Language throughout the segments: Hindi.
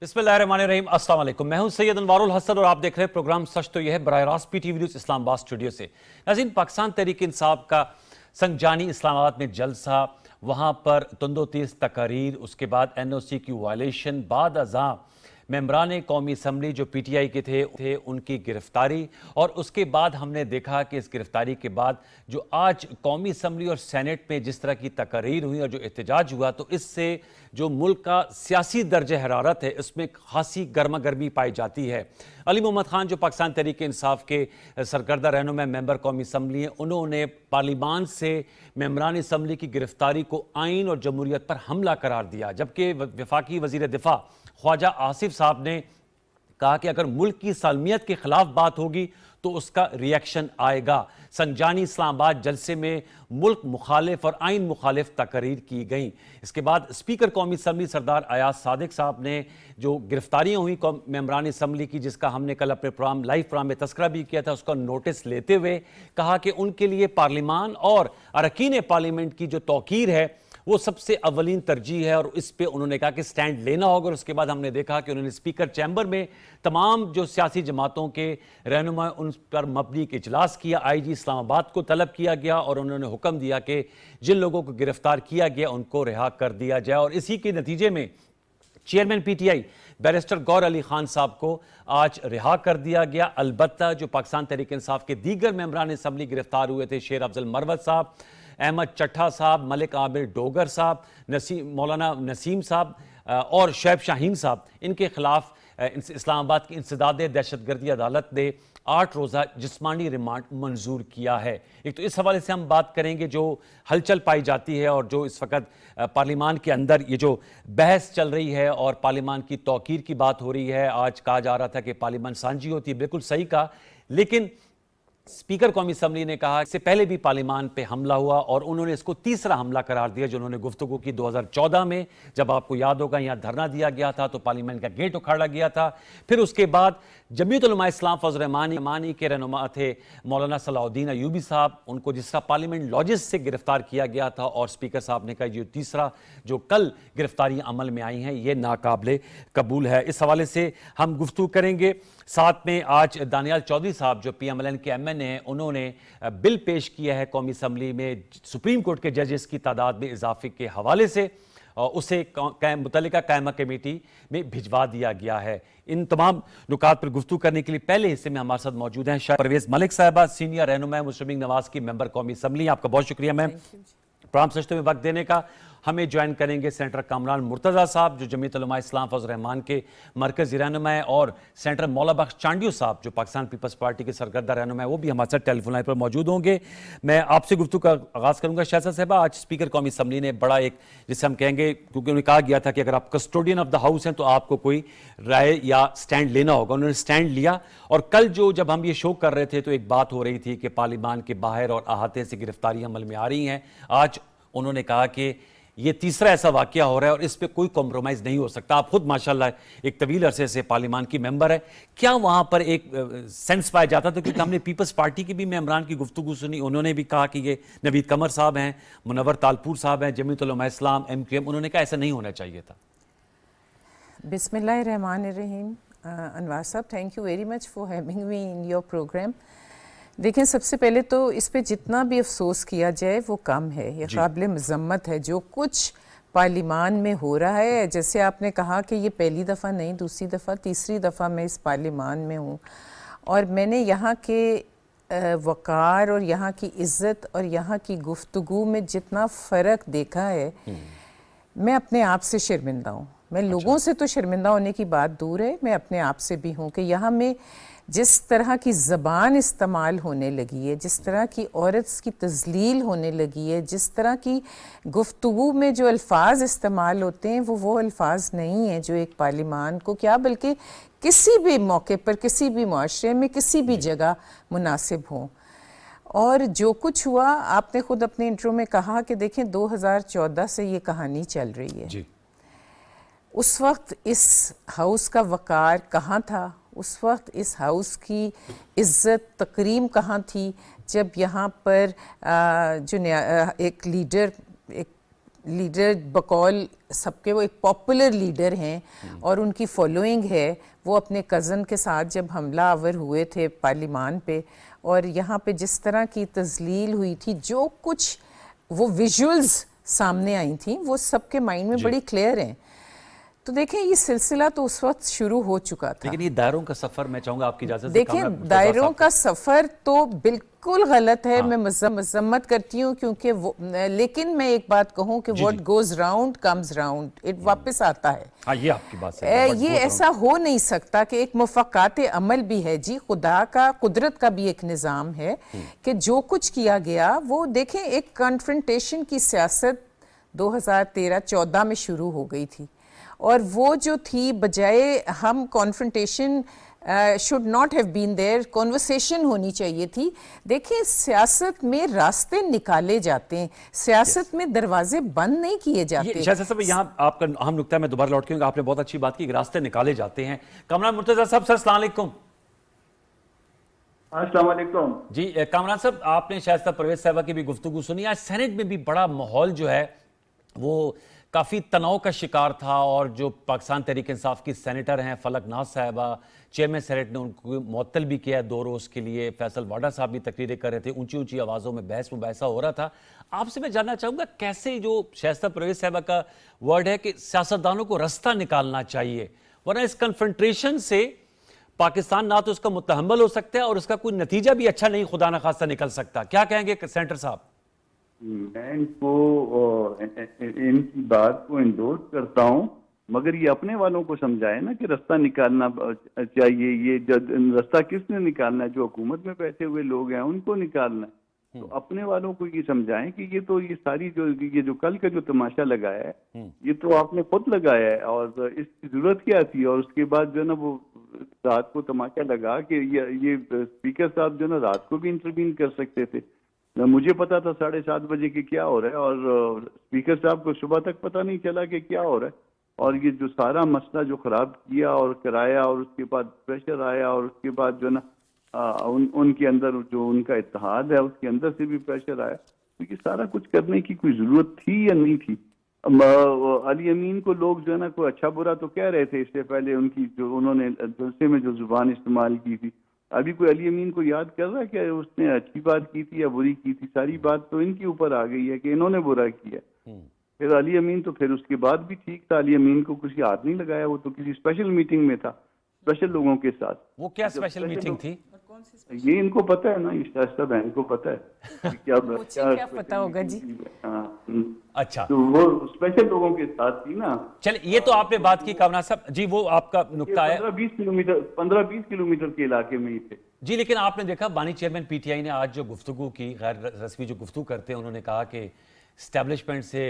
बिस्मिल्लाहिर्रहमानिर्रहीम, अस्सलाम वालेकुम। मैं हूं सैयद अनवारुल हसन और आप देख रहे हैं प्रोग्राम सच तो यह है बराह रास्त पीटीवी न्यूज़ इस्लामाबाद स्टूडियो से। नाज़रीन, पाकिस्तान तहरीक इंसाफ का संगजानी इस्लामाबाद में जलसा, वहां पर तंदोतेज तकारीर, उसके बाद एनओसी की वायलेशन, बाद अज़ां मेंबरान कौमी असम्बली जो पीटीआई के थे उनकी गिरफ्तारी, और उसके बाद हमने देखा कि इस गिरफ्तारी के बाद जो आज कौमी असम्बली और सेनेट में जिस तरह की तकारीर हुई और जो एहतजाज हुआ, तो इससे जो मुल्क का सियासी दर्ज हरारत है उसमें खासी गर्मा गर्मी पाई जाती है। अली मोहम्मद खान जो पाकिस्तान तहरीक इंसाफ के सरकर्दा रहनुमा मेंबर कौमी असम्बली हैं, उन्होंने पार्लिमान से मेंबरान असम्बली की गिरफ्तारी को आइन और जमहूरियत पर हमला करार दिया, जबकि वफाकी वजीर दिफा ख्वाजा आसिफ साहब ने कहा कि अगर मुल्क की सालमियत के खिलाफ बात होगी तो उसका रिएक्शन आएगा। संजानी इस्लामाबाद जलसे में मुल्क मुखालिफ और आइन मुखालिफ तकरीर की गई। इसके बाद स्पीकर कौमी असम्बली सरदार अयाज सादिक साहब ने जो गिरफ्तारियां हुई मेंबरान असम्बली की, जिसका हमने कल अपने लाइव प्रोग्राम में तस्करा भी किया था, उसका नोटिस लेते हुए कहा कि उनके लिए पार्लिमान और अरकान पार्लियामेंट की जो तौकीर है वो सबसे अवलीन तरजीह है, और इस पे उन्होंने कहा कि स्टैंड लेना होगा। और उसके बाद हमने देखा कि उन्होंने स्पीकर चैम्बर में तमाम जो सियासी जमातों के रहनुमा उन पर मबनी एक इजलास किया। आईजी इस्लामाबाद को तलब किया गया और उन्होंने हुक्म दिया कि जिन लोगों को गिरफ्तार किया गया उनको रिहा कर दिया जाए। और इसी के नतीजे में चेयरमैन पीटीआई बैरिस्टर गौर अली खान साहब को आज रिहा कर दिया गया। अलबत्ता जो पाकिस्तान तहरीक इंसाफ के दीगर मेंबरान असम्बली गिरफ्तार हुए थे, शेर अफजल मरवत साहब, अहमद चट्ठा साहब, मलिक आमिर डोगर साहब, मौलाना नसीम साहब और शैब शाहीन साहब, इनके खिलाफ इस्लामाबाद की इंसदाद दहशतगर्दी अदालत ने 8 रोज़ा जिस्मानी रिमांड मंजूर किया है। एक तो इस हवाले से हम बात करेंगे जो हलचल पाई जाती है और जो इस वक्त पार्लियामान के अंदर ये जो बहस चल रही है और पार्लियामान की तौकीर की बात हो रही है। आज कहा जा रहा था कि पार्लियामान सांझी होती है, बिल्कुल सही कहा, लेकिन स्पीकर कौमी असम्बली ने कहा इससे पहले भी पार्लियामान पे हमला हुआ और उन्होंने इसको तीसरा हमला करार दिया जो उन्होंने गुफ्तगू की 2014 में, जब आपको याद होगा यहाँ धरना दिया गया था तो पार्लियामेंट का गेट उखाड़ा गया था। फिर उसके बाद जमीयत उलमा इस्लाम फजल रहमानी के रहनुमा थे मौलाना सलाउद्दीन अयूबी साहब, उनको जिस तरह पार्लियामेंट लॉजिस से गिरफ्तार किया गया था, और स्पीकर साहब ने कहा ये तीसरा जो कल गिरफ्तारियां अमल में आई हैं ये नाकाबिले कबूल है। इस हवाले से हम गुफ्तगू करेंगे। साथ में आज दानियाल चौधरी साहब जो PMLN के MN हैं, उन्होंने बिल पेश किया है कौमी असम्बली में सुप्रीम कोर्ट के जजेस की तादाद में इजाफे के हवाले से, और उसे मुतल्लिका कायमा कमेटी में भिजवा दिया गया है। इन तमाम नुकात पर गुफ्तगू करने के लिए पहले हिस्से में हमारे साथ मौजूद हैं परवेज मलिक साहबा, सीनियर रहनुमा मुस्लिम लीग नवाज की मेंबर कौमी असम्बली। आपका बहुत शुक्रिया मैम प्रोग्राम सचते में वक्त देने का। हमें ज्वाइन करेंगे सेनेटर कामरान मुर्तज़ा साहब जो जमीयत उलमा इस्लाम फजल रहमान के मरकज़ी रहनुमा है, और सेनेटर मौला बख्श चांडियो साहब जो पाकिस्तान पीपल्स पार्टी के सरकर्दा रहनुमा है, वो भी हमारे साथ टेलीफोन लाइन पर मौजूद होंगे। मैं आपसे गुफ्तगू का आगाज़ करूंगा। शहजाद साहबा, आज स्पीकर कौमी असम्बली ने बड़ा एक, जिसे हम कहेंगे, क्योंकि उन्हें कहा गया था कि अगर आप कस्टोडियन ऑफ द हाउस हैं तो आपको कोई राय या स्टैंड लेना होगा, उन्होंने स्टैंड लिया। और कल जब हम ये शो कर रहे थे तो एक बात हो रही थी कि पार्लियामान के बाहर और अहाते से गिरफ्तारियां अमल में आ रही हैं। आज उन्होंने कहा कि ये तीसरा ऐसा वाकया हो रहा है और इस पे कोई कॉम्प्रोमाइज़ नहीं हो सकता। आप खुद माशाल्लाह एक तवील अरसे से पार्लियामान की मेंबर है, क्या वहां पर एक सेंस पाया जाता था? क्योंकि हमने पीपल्स पार्टी के भी मेंबरान की गुफ्तगू सुनी, उन्होंने भी कहा कि ये नवीद कमर साहब हैं, मुनव्वर तालपुर साहब हैं, जमीयत उलमा इस्लाम MQM, उन्होंने कहा ऐसा नहीं होना चाहिए था। बिस्मिल्लाहिर्रहमानिर्रहीम। Anwar sahab, thank you very much for having me in your program. देखें, सबसे पहले तो इस पे जितना भी अफसोस किया जाए वो कम है, ये काबिल मज़म्मत है जो कुछ पार्लियामान में हो रहा है। जैसे आपने कहा कि ये पहली दफ़ा नहीं, दूसरी दफ़ा, तीसरी दफ़ा मैं इस पार्लियामान में हूँ, और मैंने यहाँ के वक़ार और यहाँ की इज़्ज़त और यहाँ की गुफ्तगू में जितना फ़र्क देखा है, मैं अपने आप से शर्मिंदा हूँ। मैं लोगों से तो शर्मिंदा होने की बात दूर है, मैं अपने आप से भी हूँ कि यहाँ में जिस तरह की ज़बान इस्तेमाल होने लगी है, जिस तरह की औरत की तज़लील होने लगी है, जिस तरह की गुफ्तगू में जो अल्फाज इस्तेमाल होते हैं वो अल्फाज नहीं है जो एक पार्लियामान को क्या बल्कि किसी भी मौके पर, किसी भी मुआशरे में, किसी भी जगह मुनासिब हो। और जो कुछ हुआ, आपने खुद अपने इंट्रो में कहा कि देखें 2014 से ये कहानी चल रही है जी। उस वक्त इस हाउस का वक़ार कहाँ था? उस वक्त इस हाउस की इज़्ज़त तकरीम कहाँ थी जब यहाँ पर जो एक लीडर, एक लीडर बकौल सबके वो एक पॉपुलर लीडर हैं और उनकी फॉलोइंग है। वो अपने कज़न के साथ जब हमला आवर हुए थे पार्लिमान पे, और यहाँ पे जिस तरह की तजलील हुई थी, जो कुछ वो विजुअल्स सामने आई थी वो सबके माइंड में बड़ी क्लियर हैं। तो देखें, ये सिलसिला तो उस वक्त शुरू हो चुका था। लेकिन ये दायरों का सफर, मैं चाहूंगा आपकी इजाजत से, देखिए, दायरों का सफर तो बिल्कुल गलत है। मैं मजम्मत करती हूँ क्योंकि वो, लेकिन मैं एक बात कहूँ कि what goes round comes round, it वापस आता है। हाँ, ये आपकी बात सही है। ये ऐसा हो नहीं सकता कि एक मुफ़क्कात अमल भी है जी, खुदा का, कुदरत का भी एक निज़ाम है कि जो कुछ किया गया वो देखें, एक कॉन्फ्रंटेशन की सियासत 2013-14 में शुरू हो गई थी, और वो जो थी, बजाय हम confrontation should not have been there, conversation होनी चाहिए थी। देखिए, सियासत में रास्ते निकाले जाते हैं, सियासत में दरवाजे बंद नहीं किए जाते। शायद साहब, यहाँ आपका अहम नुक्ता मैं दोबारा लौट के, आपने बहुत अच्छी बात की कि रास्ते निकाले जाते हैं। कामरान मुर्तजा साहब, सर अस्सलाम वालेकुम। अस्सलाम वालेकुम जी कामरान साहब, आपने शायद परवेज साहबा की भी गुफ्तगू सुनी। आज सेनेट में भी बड़ा माहौल जो है वो काफ़ी तनाव का शिकार था, और जो पाकिस्तान तहरीक इंसाफ की सेनेटर हैं फलक नाज साहबा, चेयरमैन सेनेट ने उनको मुअत्तल भी किया है 2 रोज़ के लिए। फैसल वाडा साहब भी तकरीरें कर रहे थे, ऊंची ऊंची आवाज़ों में बहस मुबाहिसा हो रहा था। आपसे मैं जानना चाहूँगा, कैसे जो शाइस्ता परवेज साहबा का वर्ड है कि सियासतदानों को रास्ता निकालना चाहिए, वरना इस कन्फ्रंट्रेशन से पाकिस्तान ना तो उसका मुतहम्मल हो सकता है और उसका कोई नतीजा भी अच्छा नहीं खुदा न खास्ता निकल सकता। क्या कहेंगे सेनेटर साहब? मैं इनको इनकी बात को इंडोर्स करता हूँ, मगर ये अपने वालों को समझाए ना कि रास्ता निकालना चाहिए। ये रास्ता किसने निकालना है? जो हुकूमत में बैठे हुए लोग हैं उनको निकालना है। तो अपने वालों को ये समझाएं कि ये सारी जो कल का जो तमाशा लगाया है, ये तो आपने खुद लगाया है, और इसकी जरूरत क्या थी? और उसके बाद जो है ना, वो रात को तमाशा लगा कि ये स्पीकर साहब जो ना रात को भी इंटरवीन कर सकते थे। मुझे पता था 7:30 बजे कि क्या हो रहा है, और स्पीकर साहब को सुबह तक पता नहीं चला कि क्या हो रहा है। और ये जो सारा मसला जो खराब किया और कराया, और उसके बाद प्रेशर आया, और उसके बाद जो ना उनके अंदर जो उनका इत्तेहाद है उसके अंदर से भी प्रेशर आया। तो ये सारा कुछ करने की कोई जरूरत थी या नहीं थी? अली अमीन को लोग जो है ना कोई अच्छा बुरा तो कह रहे थे इससे पहले, उनकी जो उन्होंने जलसे में जो जुबान इस्तेमाल की थी। अभी कोई अली अमीन को याद कर रहा है कि उसने अच्छी बात की थी या बुरी की थी? सारी बात तो इनके ऊपर आ गई है कि इन्होंने बुरा किया। फिर अली अमीन तो फिर उसके बाद भी ठीक था, अली अमीन को किसी हाथ नहीं लगाया, वो तो किसी स्पेशल मीटिंग में था, स्पेशल लोगों के साथ। वो क्या स्पेशल मीटिंग थी? ये इनको पता है ना, शाइस्ता बहन को पता है क्या पता होगा जी। अच्छा, तो वो स्पेशल लोगों के साथ थी ना। चलिए, ये तो आपने बात की कामना साहब जी, वो आपका नुक्ता है। 15-20 किलोमीटर के इलाके में ही थे जी। लेकिन आपने देखा बानी चेयरमैन पीटीआई ने आज जो गुफ्तगू की, गैर रस्मी जो गुफ्तगू करते हैं, उन्होंने कहा कि एस्टेब्लिशमेंट से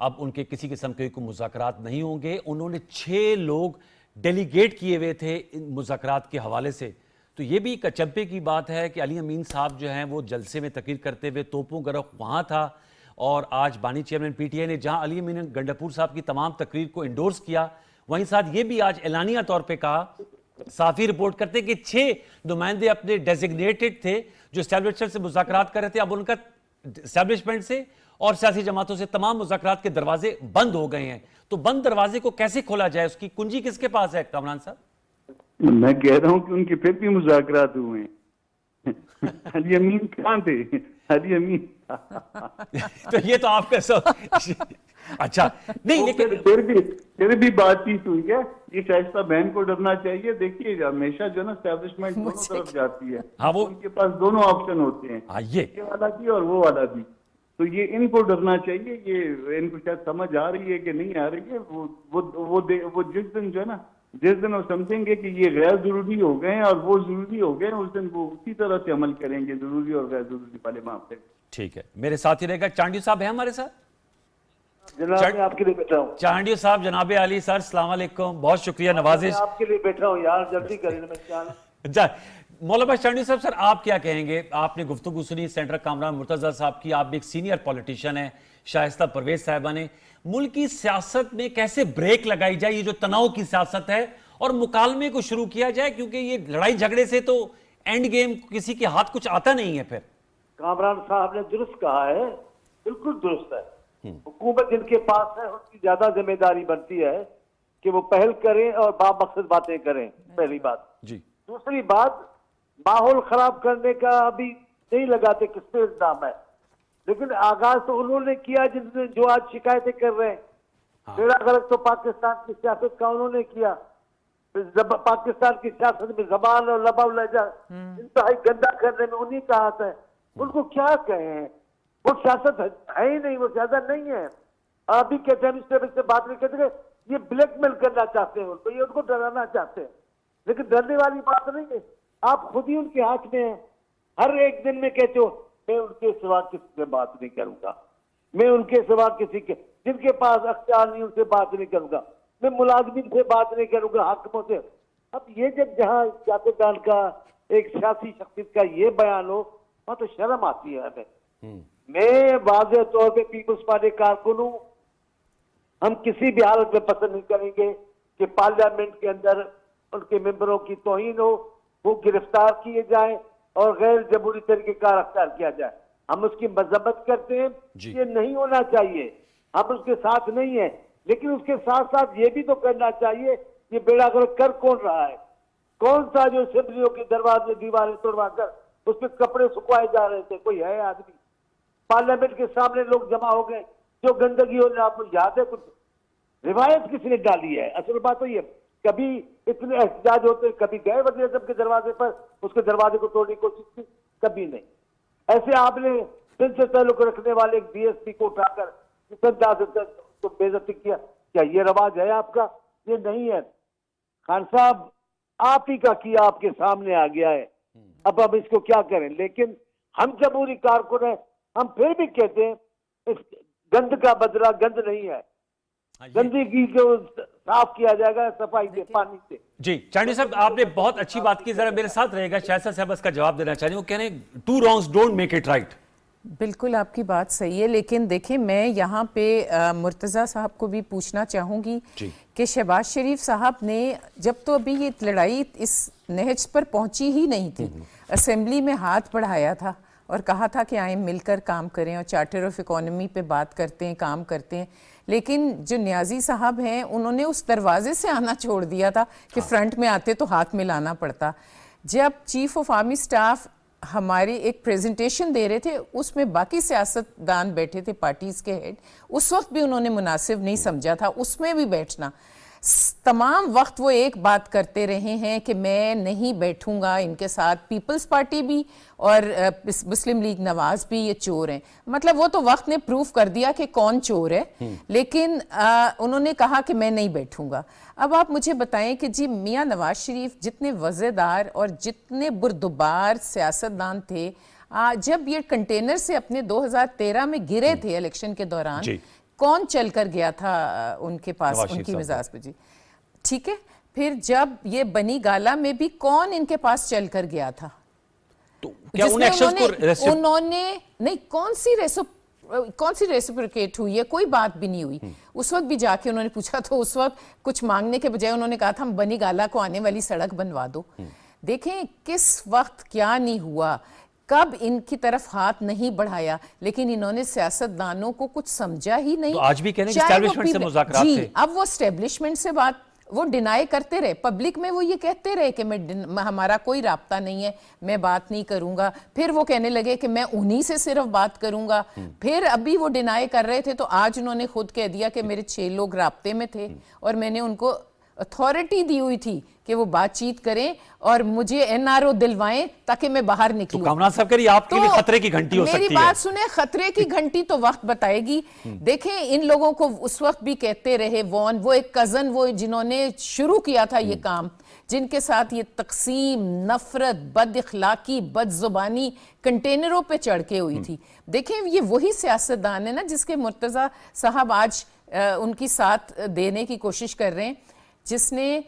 अब उनके किसी किस्म के कोई मुज़ाकरात नहीं होंगे। उन्होंने 6 लोग डेलीगेट किए हुए थे इन मुज़ाकरात के हवाले से। तो ये भी एक अचंभे की बात है कि अली अमीन साहब जो हैं वो जलसे में तकरीर करते हुए तोपों गरफ वहाँ था, और आज बानी चेयरमैन पीटीआई ने जहाँ अली अमीन गंडापुर साहब की तमाम तकरीर को इंडोर्स किया, वहीं साथ ये भी आज एलानिया तौर पर कहा, साफी रिपोर्ट करते कि 6 नुमाइंदे अपने डेजिग्नेटेड थे जो एस्टेब्लिशमेंट से मुज़ाकरात कर रहे थे, अब उनका एस्टेब्लिशमेंट से और सियासी जमातों से तमाम मुज़ाकरात के दरवाजे बंद हो गए हैं। तो बंद दरवाजे को कैसे खोला जाए, उसकी कुंजी किसके पास है कामरान साहब? मैं कह रहा हूँ कि उनके फिर भी मुज़ाकरात हुए हैं। अली अमीन कहाँ थे? अली अमीन तो ये तो आपका सब अच्छा नहीं, लेकिन फिर भी बातचीत हुई है। ये शाइस्ता बहन को डरना चाहिए। देखिए, हमेशा जो ना एस्टेब्लिशमेंट दोनों तरफ जाती है। हाँ, वो उनके पास दोनों ऑप्शन होते हैं, ये वाला भी और वो वाला भी। तो ये इनको डरना चाहिए। ये इनको शायद समझ आ रही है कि नहीं आ रही है। वो जिस दिन जो है ना, जिस दिन वो समझेंगे कि ये गैर जरूरी हो गए हैं और वो जरूरी हो गए हैं, उस दिन वो उसी तरह से अमल करेंगे, जरूरी और गैर जरूरी वाले मामले। ठीक है, मेरे साथ ही रहेगा चांडियो साहब है हमारे साथ। जनाब, मैं आपके लिए बैठा हूँ। चांडियो साहब, जनाब अली सर, अस्सलाम वालेकुम, बहुत शुक्रिया नवाजिश। मैं आपके लिए बैठा हूँ यार, जल्दी करें। मौलाना चांडियो साहब, सर आप क्या कहेंगे? आपने गुफ्तगू सुनी सेनेटर कामरान मुर्तजा साहब की, आप भी एक सीनियर पॉलिटिशियन हैं, शाइस्ता परवेज साहिबा ने। मुल्क की सियासत में कैसे ब्रेक लगाई जाए, ये जो तनाव की सियासत है, और मुकालमे को शुरू किया जाए, क्योंकि ये लड़ाई झगड़े से तो एंड गेम किसी के हाथ कुछ आता नहीं है। फिर कामरान साहब ने दुरुस्त कहा है, बिल्कुल दुरुस्त है। हुकूमत जिनके पास है उनकी ज्यादा जिम्मेदारी बनती है कि वो पहल करें और बामकसद बातें करें, पहली बात। जी। दूसरी बात, माहौल खराब करने का अभी नहीं लगाते किस पे इल्जाम है, लेकिन आगाज तो उन्होंने किया जिनने जो आज शिकायतें कर रहे हैं। बेड़ा गलत तो पाकिस्तान की सियासत का उन्होंने किया। पाकिस्तान की सियासत में जबान और लबा लहजा इंतहाई गंदा करने में उन्हीं का हाथ है। उनको क्या कहें, वो सियासत है ही नहीं, वो सियासत नहीं है। अभी कहते हैं से बात नहीं कहते, ये ब्लैकमेल करना चाहते हैं उनको, ये उनको डराना चाहते हैं, लेकिन डरने वाली बात नहीं है। आप खुद ही उनके हाथ में हैं। हर एक दिन में कहते हो मैं उनके सिवा किसी से बात नहीं करूंगा, मैं उनके सिवा किसी के जिनके पास अख्तियार नहीं उनसे बात नहीं करूंगा, मैं मुलाजमिन से बात नहीं करूंगा, हाकिमों से। अब ये जब जहां सियासतदान का एक सियासी शख्सियत का ये बयान हो, वहां तो शर्म आती है हमें। मैं वाज़ेह तौर पे पीपल्स पार्टी कारकुन हूं। हम किसी भी हालत में पसंद नहीं करेंगे कि पार्लियामेंट के अंदर उनके मेंबरों की तौहीन हो, वो गिरफ्तार किए जाए और गैर जमहूरी तरीके का रफ्तार किया जाए। हम उसकी मजम्मत करते हैं, ये नहीं होना चाहिए, हम उसके साथ नहीं है, लेकिन उसके साथ साथ ये भी तो करना चाहिए ये बेड़ा गर्क कर कौन रहा है। कौन सा जो असेंबलियों के दरवाजे दीवारें तोड़वा कर उस पर कपड़े सुखवाए जा रहे थे, कोई है आदमी? पार्लियामेंट के सामने लोग जमा हो गए, जो गंदगी हो, आपको याद है कुछ रिवायत किसने डाली है? असल बात तो ये, कभी इतने एहतजाज होते, कभी गए वज़ीर आज़म के दरवाजे पर उसके दरवाजे को तोड़ने की कोशिश की, कभी नहीं। ऐसे आपने दिल से ताल्लुक रखने वाले एक DSP को उठाकर तो बेइज्जती किया, क्या ये रवाज है आपका? ये नहीं है। खान साहब आप ही का किया आपके सामने आ गया है, अब इसको क्या करें? लेकिन हम जमहूरी कारकुन हैं, हम फिर भी कहते हैं इस गंद का बदला गंद नहीं है, गंदगी को साफ किया जाएगा सफाई से, पानी से। जी चांडी साहब, आपने बहुत अच्छी बात की, जरा मेरे साथ रहेगा, शायद साहब इसका जवाब देना चाह रहे हैं। वो कह रहे हैं two wrongs don't make it right. बिल्कुल आपकी बात सही है, लेकिन देखिए मैं यहाँ पे मुर्तज़ा साहब को भी पूछना चाहूँगी कि शहबाज शरीफ साहब ने जब तो अभी ये लड़ाई इस नहज पर पहुँची ही नहीं थी, असेंबली में हाथ बढ़ाया था और कहा था कि आए मिलकर काम करें और चार्टर ऑफ इकोनॉमी पे बात करते हैं, काम करते हैं। लेकिन जो न्याजी साहब हैं उन्होंने उस दरवाजे से आना छोड़ दिया था कि फ्रंट में आते तो हाथ मिलाना पड़ता। जब चीफ ऑफ आर्मी स्टाफ हमारी एक प्रेजेंटेशन दे रहे थे, उसमें बाकी सियासतदान बैठे थे, पार्टीज के हेड, उस वक्त भी उन्होंने मुनासिब नहीं समझा था उसमें भी बैठना। तमाम वक्त वो एक बात करते रहे हैं कि मैं नहीं बैठूंगा इनके साथ, पीपल्स पार्टी भी और मुस्लिम लीग नवाज भी ये चोर हैं। मतलब वो तो वक्त ने प्रूफ कर दिया कि कौन चोर है, लेकिन उन्होंने कहा कि मैं नहीं बैठूंगा। अब आप मुझे बताएं कि जी मियां नवाज शरीफ जितने वज़ेदार और जितने बुरदुबार सियासतदान थे, जब ये कंटेनर से अपने 2013 में गिरे थे इलेक्शन के दौरान, कौन चल कर गया था उनके पास उनकी मिजाज पे? जी ठीक है, फिर जब ये बनी गाला में भी कौन इनके पास चल कर गया था? तो क्या उन्होंने नहीं, कौन सी रेसिप्रोकेट हुई है? कोई बात भी नहीं हुई। उस वक्त भी जाके उन्होंने पूछा तो उस वक्त कुछ मांगने के बजाय उन्होंने कहा था हम बनी गाला को आने वाली सड़क बनवा दो। देखें किस वक्त क्या नहीं हुआ, कब इनकी तरफ हाथ नहीं बढ़ाया, लेकिन इन्होंने सियासतदानों को कुछ समझा ही नहीं। तो आज भी कहने एस्टैब्लिशमेंट से मुज़ाकरात थे। अब वो एस्टैब्लिशमेंट से बात वो डिनाई करते रहे, पब्लिक में वो ये कहते रहे कि हमारा कोई राब्ता नहीं है, मैं बात नहीं करूंगा। फिर वो कहने लगे कि मैं उन्हीं से सिर्फ बात करूंगा। फिर अभी वो डिनाई कर रहे थे, तो आज उन्होंने खुद कह दिया कि मेरे 6 लोग राब्ते में थे और मैंने उनको अथॉरिटी दी हुई थी कि वो बातचीत करें और मुझे NRO दिलवाएं ताकि मैं बाहर निकलूं। तो कामरान साहब कह रही आपके लिए खतरे की घंटी हो सकती है। मेरी बात सुने, खतरे की घंटी तो वक्त बताएगी। देखें इन लोगों को उस वक्त भी कहते रहे वो एक कजन, वो जिन्होंने शुरू किया था ये काम, जिनके साथ ये तकसीम, नफरत, बद इखलाकी, बदजुबानी कंटेनरों पे चढ़ के हुई थी। देखें ये वही सियासतदान है ना जिसके मुर्तज़ा साहब आज उनकी साथ देने की कोशिश कर रहे हैं, जिसने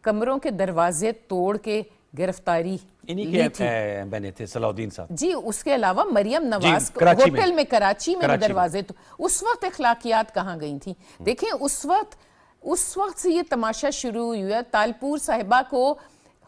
कमरों के दरवाजे तोड़ के गिरफ्तारी इन्हीं के बने थे सलाउद्दीन साहब जी। उसके अलावा मरियम नवाज होटल में कराची में दरवाजे तो उस वक्त अखलाकियात कहाँ गई थी? देखें उस वक्त से ये तमाशा शुरू हुआ। तालपुर साहिबा को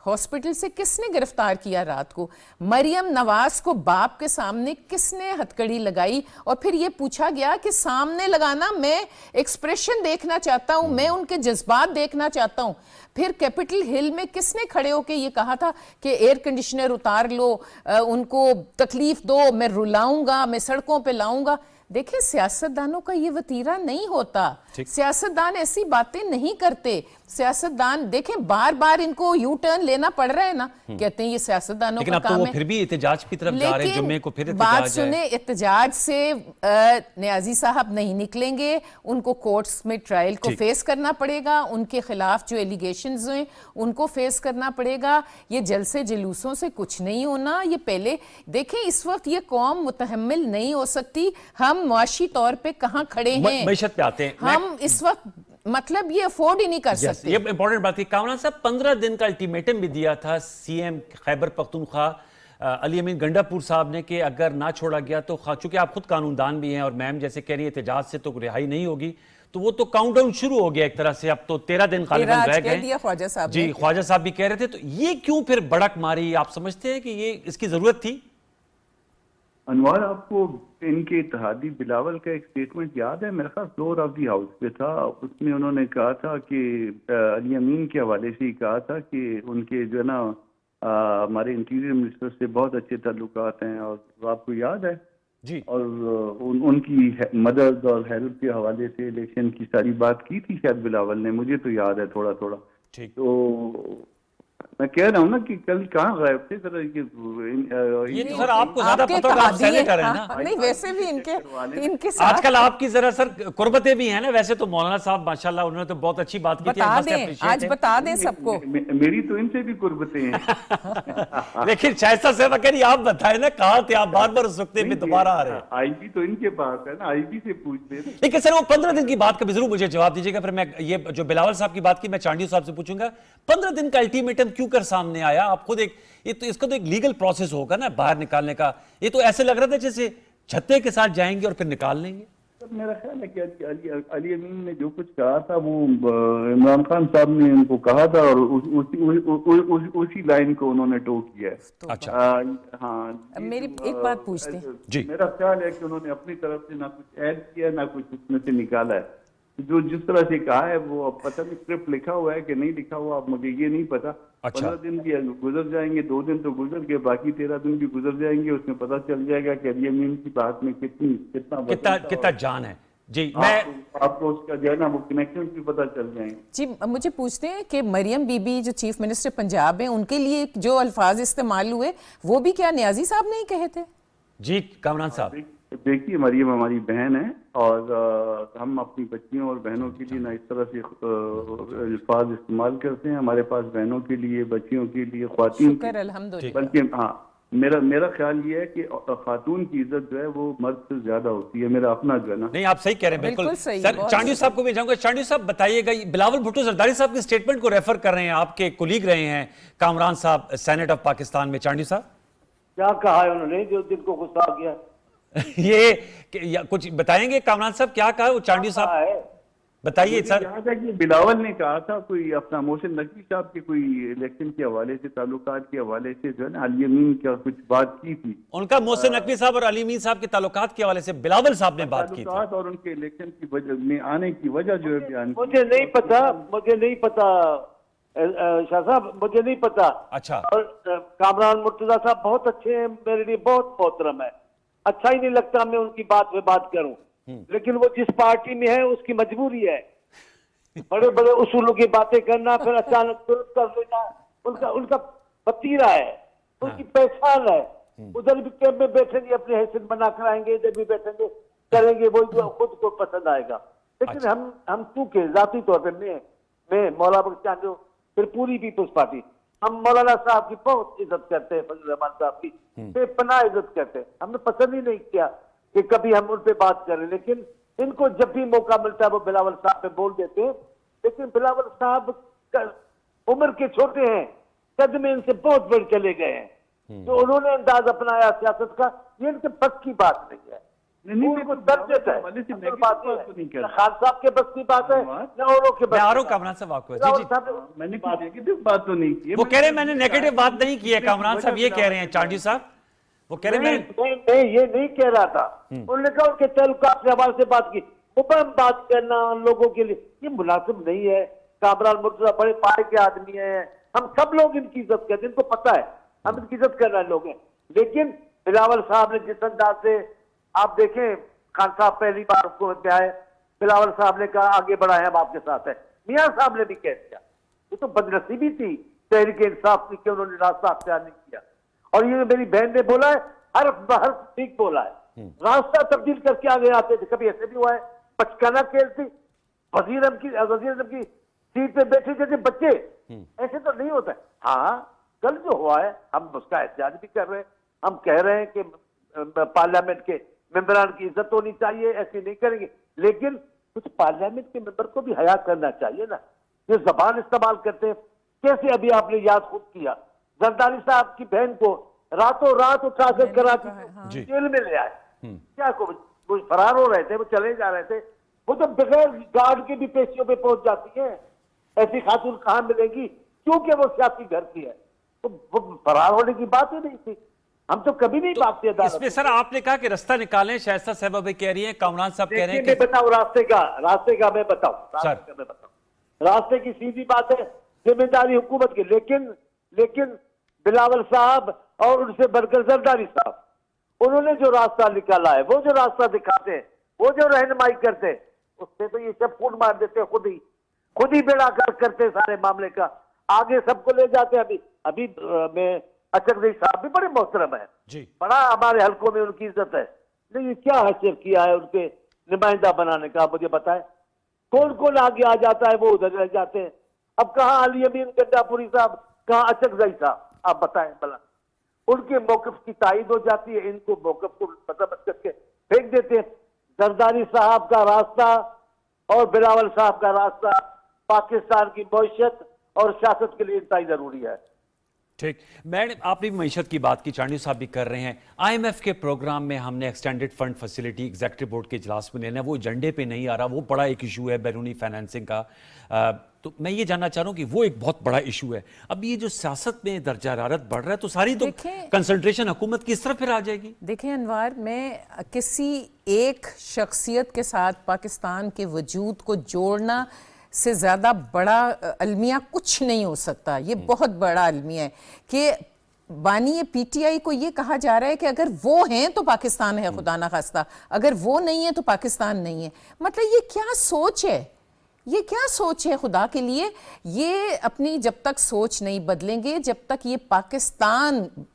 हॉस्पिटल से किसने गिरफ्तार किया रात को? मरियम नवाज को बाप के सामने किसने हथकड़ी लगाई? और फिर ये पूछा गया कि सामने लगाना, मैं एक्सप्रेशन देखना चाहता हूं, मैं उनके जज्बात देखना चाहता हूं। फिर कैपिटल हिल में किसने खड़े होकर ये कहा था कि एयर कंडीशनर उतार लो, उनको तकलीफ दो, मैं रुलाऊंगा, मैं सड़कों पे लाऊंगा? देखिए, सियासतदानों का ये वतीरा नहीं होता। सियासतदान ऐसी बातें नहीं करते। सियासतदान देखें, बार बार इनको यू टर्न लेना पड़ रहा है ना, कहते हैं ये सियासतदानों का काम है। फिर भी एहतजाज की तरफ जा रहे हैं, जुम्मे को फिर बात एहतजाज सुने, है। एहतजाज से नियाजी साहब नहीं निकलेंगे, उनको कोर्ट्स में ट्रायल को फेस करना पड़ेगा, उनके खिलाफ जो एलिगेशंस हैं उनको फेस करना पड़ेगा। ये जलसे जुलूसों से कुछ नहीं होना। ये पहले देखें, इस वक्त ये कौम मुतहम्मिल नहीं हो सकती। हम मुआशी तौर पे कहाँ खड़े हैं, मईशत पे आते हैं। हम इस वक्त मतलब ये अफोर्ड ही नहीं कर सकते। ये इंपॉर्टेंट बात है। कामरान साहब, 15 दिन का अल्टीमेटम भी दिया था सीएम खैबर पख्तूनख्वा अली अमीन गंडापुर साहब ने कि अगर ना छोड़ा गया तो, चूंकि आप खुद कानूनदान भी हैं और मैम जैसे कह रही है एहतजाज से तो रिहाई नहीं होगी, तो वो तो काउंटडाउन शुरू हो गया एक तरह से। अब तो 13 दिन गालिबन रह गए। ख्वाजा साहब जी, ख्वाजा साहब भी कह रहे थे। तो ये क्यों फिर भड़क मारी? आप समझते हैं कि ये इसकी जरूरत थी? अनवर, आपको इनके इत्तेहादी बिलावल का एक स्टेटमेंट याद है? मेरे ख्याल फ्लोर ऑफ दी हाउस पे था। उसमें उन्होंने कहा था कि अली अमीन के हवाले से ही कहा था कि उनके जो है ना हमारे इंटीरियर मिनिस्टर से बहुत अच्छे ताल्लुकात हैं, और आपको याद है जी। और उनकी मदद और हेल्प के हवाले से इलेक्शन की सारी बात की थी शायद बिलावल ने, मुझे तो याद है थोड़ा थोड़ा। ठीक। तो मैं कह रहा हूँ ना कि कल कहाँ गायब थे सर? ये तो सर आपको ज्यादा पता होगा, आप सेनेटर हैं ना। नहीं, वैसे भी इनके साथ आजकल आपकी जरा सर कुर्बतें भी हैं ना। वैसे तो मौलाना साहब माशाल्लाह उन्होंने तो बहुत अच्छी बात की थी। बता दें, आज बता दें सबको। मेरी तो इनसे भी कुर्बतें हैं। लेकिन शायस्ता साहब कह रही, आप बताएं ना कहाँ थे आप? बार बार उस वक्त में दोबारा आ रहे हैं। आईबी तो इनके पास है ना, आईबी से पूछ ले। लेकिन सर वो 15 दिन की बात का भी जरूर मुझे जवाब दीजिएगा। फिर मैं ये जो बिलावल साहब की बात की, मैं चांडियो साहब से पूछूंगा, 15 दिन का अल्टीमेटम क्यों कर सामने आया? आप खुद ये तो इसका तो एक लीगल प्रोसेस होगा ना बाहर निकालने का। ये तो ऐसे लग रहा था जैसे छत्ते के साथ जाएंगे और फिर निकाल लेंगे। मेरा ख्याल है कि अली अमीन ने जो कुछ कहा था वो इमरान खान साहब ने उनको कहा था, और उसी लाइन को उन्होंने टो किया है। अच्छा। हाँ, मेरी एक बात पूछते हैं जी। मेरा ख्याल है कि उन्होंने अपनी तरफ से ना कुछ ऐड किया ना कुछ उसमें से निकाला है। जो जिस तरह से कहा है वो अब पता नहीं स्क्रिप्ट लिखा हुआ है कि नहीं लिखा हुआ, अब मुझे ये नहीं पता। अच्छा। 15 दिन भी गुजर जाएंगे, 2 दिन तो गुजर गए, बाकी 13 दिन भी गुजर जाएंगे, उसमें पता चल जाएगा कि अली अमीन की बात में कितना जान है। जी, मैं आपको उसका जो है ना वो कनेक्शन भी पता चल जाएंगे। जी, मुझे पूछते हैं कि मरियम बीबी जो चीफ मिनिस्टर पंजाब है, उनके लिए जो अल्फाज इस्तेमाल हुए वो भी क्या नियाजी साहब ने ही कहे थे? जी कामरान साहब, देखिए, मरियम हमारी बहन है और हम अपनी बच्चियों और बहनों के लिए ना इस तरह से अल्फाज इस्तेमाल करते हैं। हमारे पास बहनों के लिए, बच्चियों के लिए, ख्वातीन अल्हम्दुलिल्लाह। बल्कि हाँ, मेरा ख्याल ये है कि खातून की इज्जत जो है वो मर्द से ज्यादा होती है। मेरा अपना जो है ना। नहीं, आप सही कह रहे हैं, बिल्कुल सही। सर, चांडियो साहब को भी जाऊंगा। चांडियो साहब बताइएगा, बिलावल भुट्टो जरदारी साहब के स्टेटमेंट को रेफर कर रहे हैं, आपके कोलीग रहे हैं कामरान साहब सेनेट ऑफ पाकिस्तान में। चांडियो साहब क्या कहा है उन्होंने जो जिनको गुस्सा आ गया? ये कुछ बताएंगे कामरान साहब क्या कहा वो? चांडियो साहब बताइए सर। याद है कि बिलावल ने कहा था कोई अपना मोहसिन नकवी साहब के कोई इलेक्शन के हवाले से, ताल्लुकात के हवाले से जो है ना अली अमीन का कुछ बात की थी। उनका मोहसिन नकवी साहब और अली अमीन साहब के ताल्लुकात के हवाले से बिलावल साहब ने बात की थी, और उनके इलेक्शन की वजह में आने की वजह जो है बयान। मुझे नहीं पता शाह साहब, मुझे नहीं पता। अच्छा। और कामरान मुर्तजा साहब बहुत अच्छे हैं, मेरे लिए बहुत मोहतरम है। अच्छा ही नहीं लगता मैं उनकी बात पे बात करूं, लेकिन वो जिस पार्टी में है उसकी मजबूरी है। बड़े बड़े उसूलों की बातें करना फिर अचानक तुरंत कर लेना उनका वतीरा है, उनकी पहचान है। उधर भी कैंप में बैठेंगे, अपनी हैसियत बना कर आएंगे, इधर भी बैठेंगे, करेंगे वो जो खुद को पसंद आएगा। लेकिन अच्छा। हम चूंकि जाती तौर पर मैं मौलाना बख्श चांडियो, फिर पूरी पीपल्स पार्टी, हम मौलाना साहब की बहुत इज्जत करते हैं, फजल रहमान साहब की बेपनाह इज्जत करते हैं। हमने पसंद ही नहीं किया कि कभी हम उन पे बात करें, लेकिन इनको जब भी मौका मिलता है वो बिलावल साहब पे बोल देते हैं। लेकिन बिलावल साहब उम्र के छोटे हैं, कद में इनसे बहुत बड़े चले गए हैं। तो उन्होंने अंदाज अपनाया सियासत का, ये इनके बस की बात नहीं है। नहीं, उनको सब्जेक्ट है, वाले से असल negative बात ये बात तो नहीं है कर ना रहा। खान साहब के बस की बात है ना औरों के बस मैं की आरोप बात है। कामरान साहब आपको जी राहुल जी साहब मैंने कोई नेगेटिव बात तो नहीं की है। वो कह रहे हैं मैंने नेगेटिव बात नहीं की है, कामरान साहब ये कह रहे हैं, चांडी साहब वो कह रहे हैं मैं ये नहीं कह रहा था। उन्होंने कहा उनके तल्लुकात के हवाले से बात की, मुबहम बात करना लोगों के लिए ये मुनासिब नहीं है। कामरान मुर्तजा बड़े पाए के आदमी हैं, हम सब लोग इनकी इज्जत करते हैं, इनको पता है हम इनकी इज्जत करने वाले लोग हैं। लेकिन बिलावल साहब ने जिस अंदाज से, आप देखें खान साहब पहली बार हुकूमत में आए, बिलावल साहब ने कहा आगे बढ़ा है, हम आपके साथ है। मियां साहब ने भी कह दिया, ये तो बदनसीबी थी तहरीक इंसाफ की कि उन्होंने रास्ता अख्तियार नहीं किया। और ये मेरी बहन ने बोला है, हर्फ बहर्फ ठीक बोला है, रास्ता तब्दील करके आगे आते थे। कभी ऐसे भी हुआ है, बचकाना खेल थी, वजीर अजम की सीट पे बैठे थे बच्चे, ऐसे तो नहीं होता है। हाँ कल जो हुआ है हम उसका एहतजाज भी कर रहे हैं, हम कह रहे हैं कि पार्लियामेंट के मेंबरान की इज्जत होनी चाहिए, ऐसे नहीं करेंगे। लेकिन कुछ पार्लियामेंट के मेंबर को भी हया करना चाहिए ना, ये जबान इस्तेमाल करते हैं। कैसे अभी आपने याद खुद किया, जरदारी साहब की बहन को रातों रात उठा कर कराची जेल में ले आए, क्या वो फरार हो रहे थे, वो चले जा रहे थे, वो तो बगैर गार्ड के भी पेशियों पे पहुंच जाती है। ऐसी खातून कहां मिलेगी, क्योंकि वो सियासी घर की है, तो वो फरार होने की बात ही नहीं थी। हम तो कभी नहीं भागते अदालत इसमें सर आपने कहा कि रास्ता निकालें, शायस्ता साहब अभी कह रही हैं, कामरान साहब कह रहे हैं मैं बताऊं रास्ते का मैं बताऊं रास्ते की सीधी बात है, जिम्मेदारी हुकूमत की। लेकिन बिलावल साहब और उनसे बढ़कर जरदारी साहब, उन्होंने जो रास्ता निकाला है, वो जो रास्ता दिखाते हैं, वो जो रहनुमाई करते हैं, उससे तो ये सब फूट मार देते हैं, खुद ही बेड़ा कर करते सारे मामले का, आगे सबको ले जाते हैं। अभी मैं अचकजई साहब भी बड़े मोहतरम है जी, बड़ा हमारे हलकों में उनकी इज्जत है, लेकिन क्या हैसियत किया है उनके नुमाइंदा बनाने का, मुझे बताएं। कौन कौन आगे आ जाता है, वो उधर रह जाते हैं। अब कहाँ अली अमीन गड्डापुरी साहब, कहाँ अचकजई साहब, आप बताएं भला। उनके मौकफ की तायद हो जाती है, इनको मौकफ को मतलब करके फेंक देते हैं। जरदारी साहब का रास्ता और बिलावल साहब का रास्ता पाकिस्तान की मईशत और सियासत के लिए इंतहाई जरूरी है। ठीक, मैडम आपने मईशत की बात की, चांडी साहब भी कर रहे हैं। आईएमएफ के प्रोग्राम में हमने extended fund facility executive board के इजलास में लेना है, वो एजेंडे पे नहीं आ रहा, वो बड़ा एक इशू है बैरूनी फाइनेंसिंग का। तो मैं ये जानना चाह रहा हूँ कि वो एक बहुत बड़ा इशू है। अब ये जो सियासत में दर्जा हरारत बढ़ रहा है, तो सारी तो कंसंट्रेशन हुकूमत किस तरफ फिर आ जाएगी। देखिए अनवार, मैं किसी एक शख्सियत के साथ पाकिस्तान के वजूद को जोड़ना से ज़्यादा बड़ा अलमिया कुछ नहीं हो सकता। ये बहुत बड़ा अलमिया है कि बानी पीटीआई को ये कहा जा रहा है कि अगर वो हैं तो पाकिस्तान है, खुदा ना खास्ता अगर वो नहीं है तो पाकिस्तान नहीं है। मतलब ये क्या सोच है, ये क्या सोच है खुदा के लिए। ये अपनी जब तक सोच नहीं बदलेंगे, जब तक ये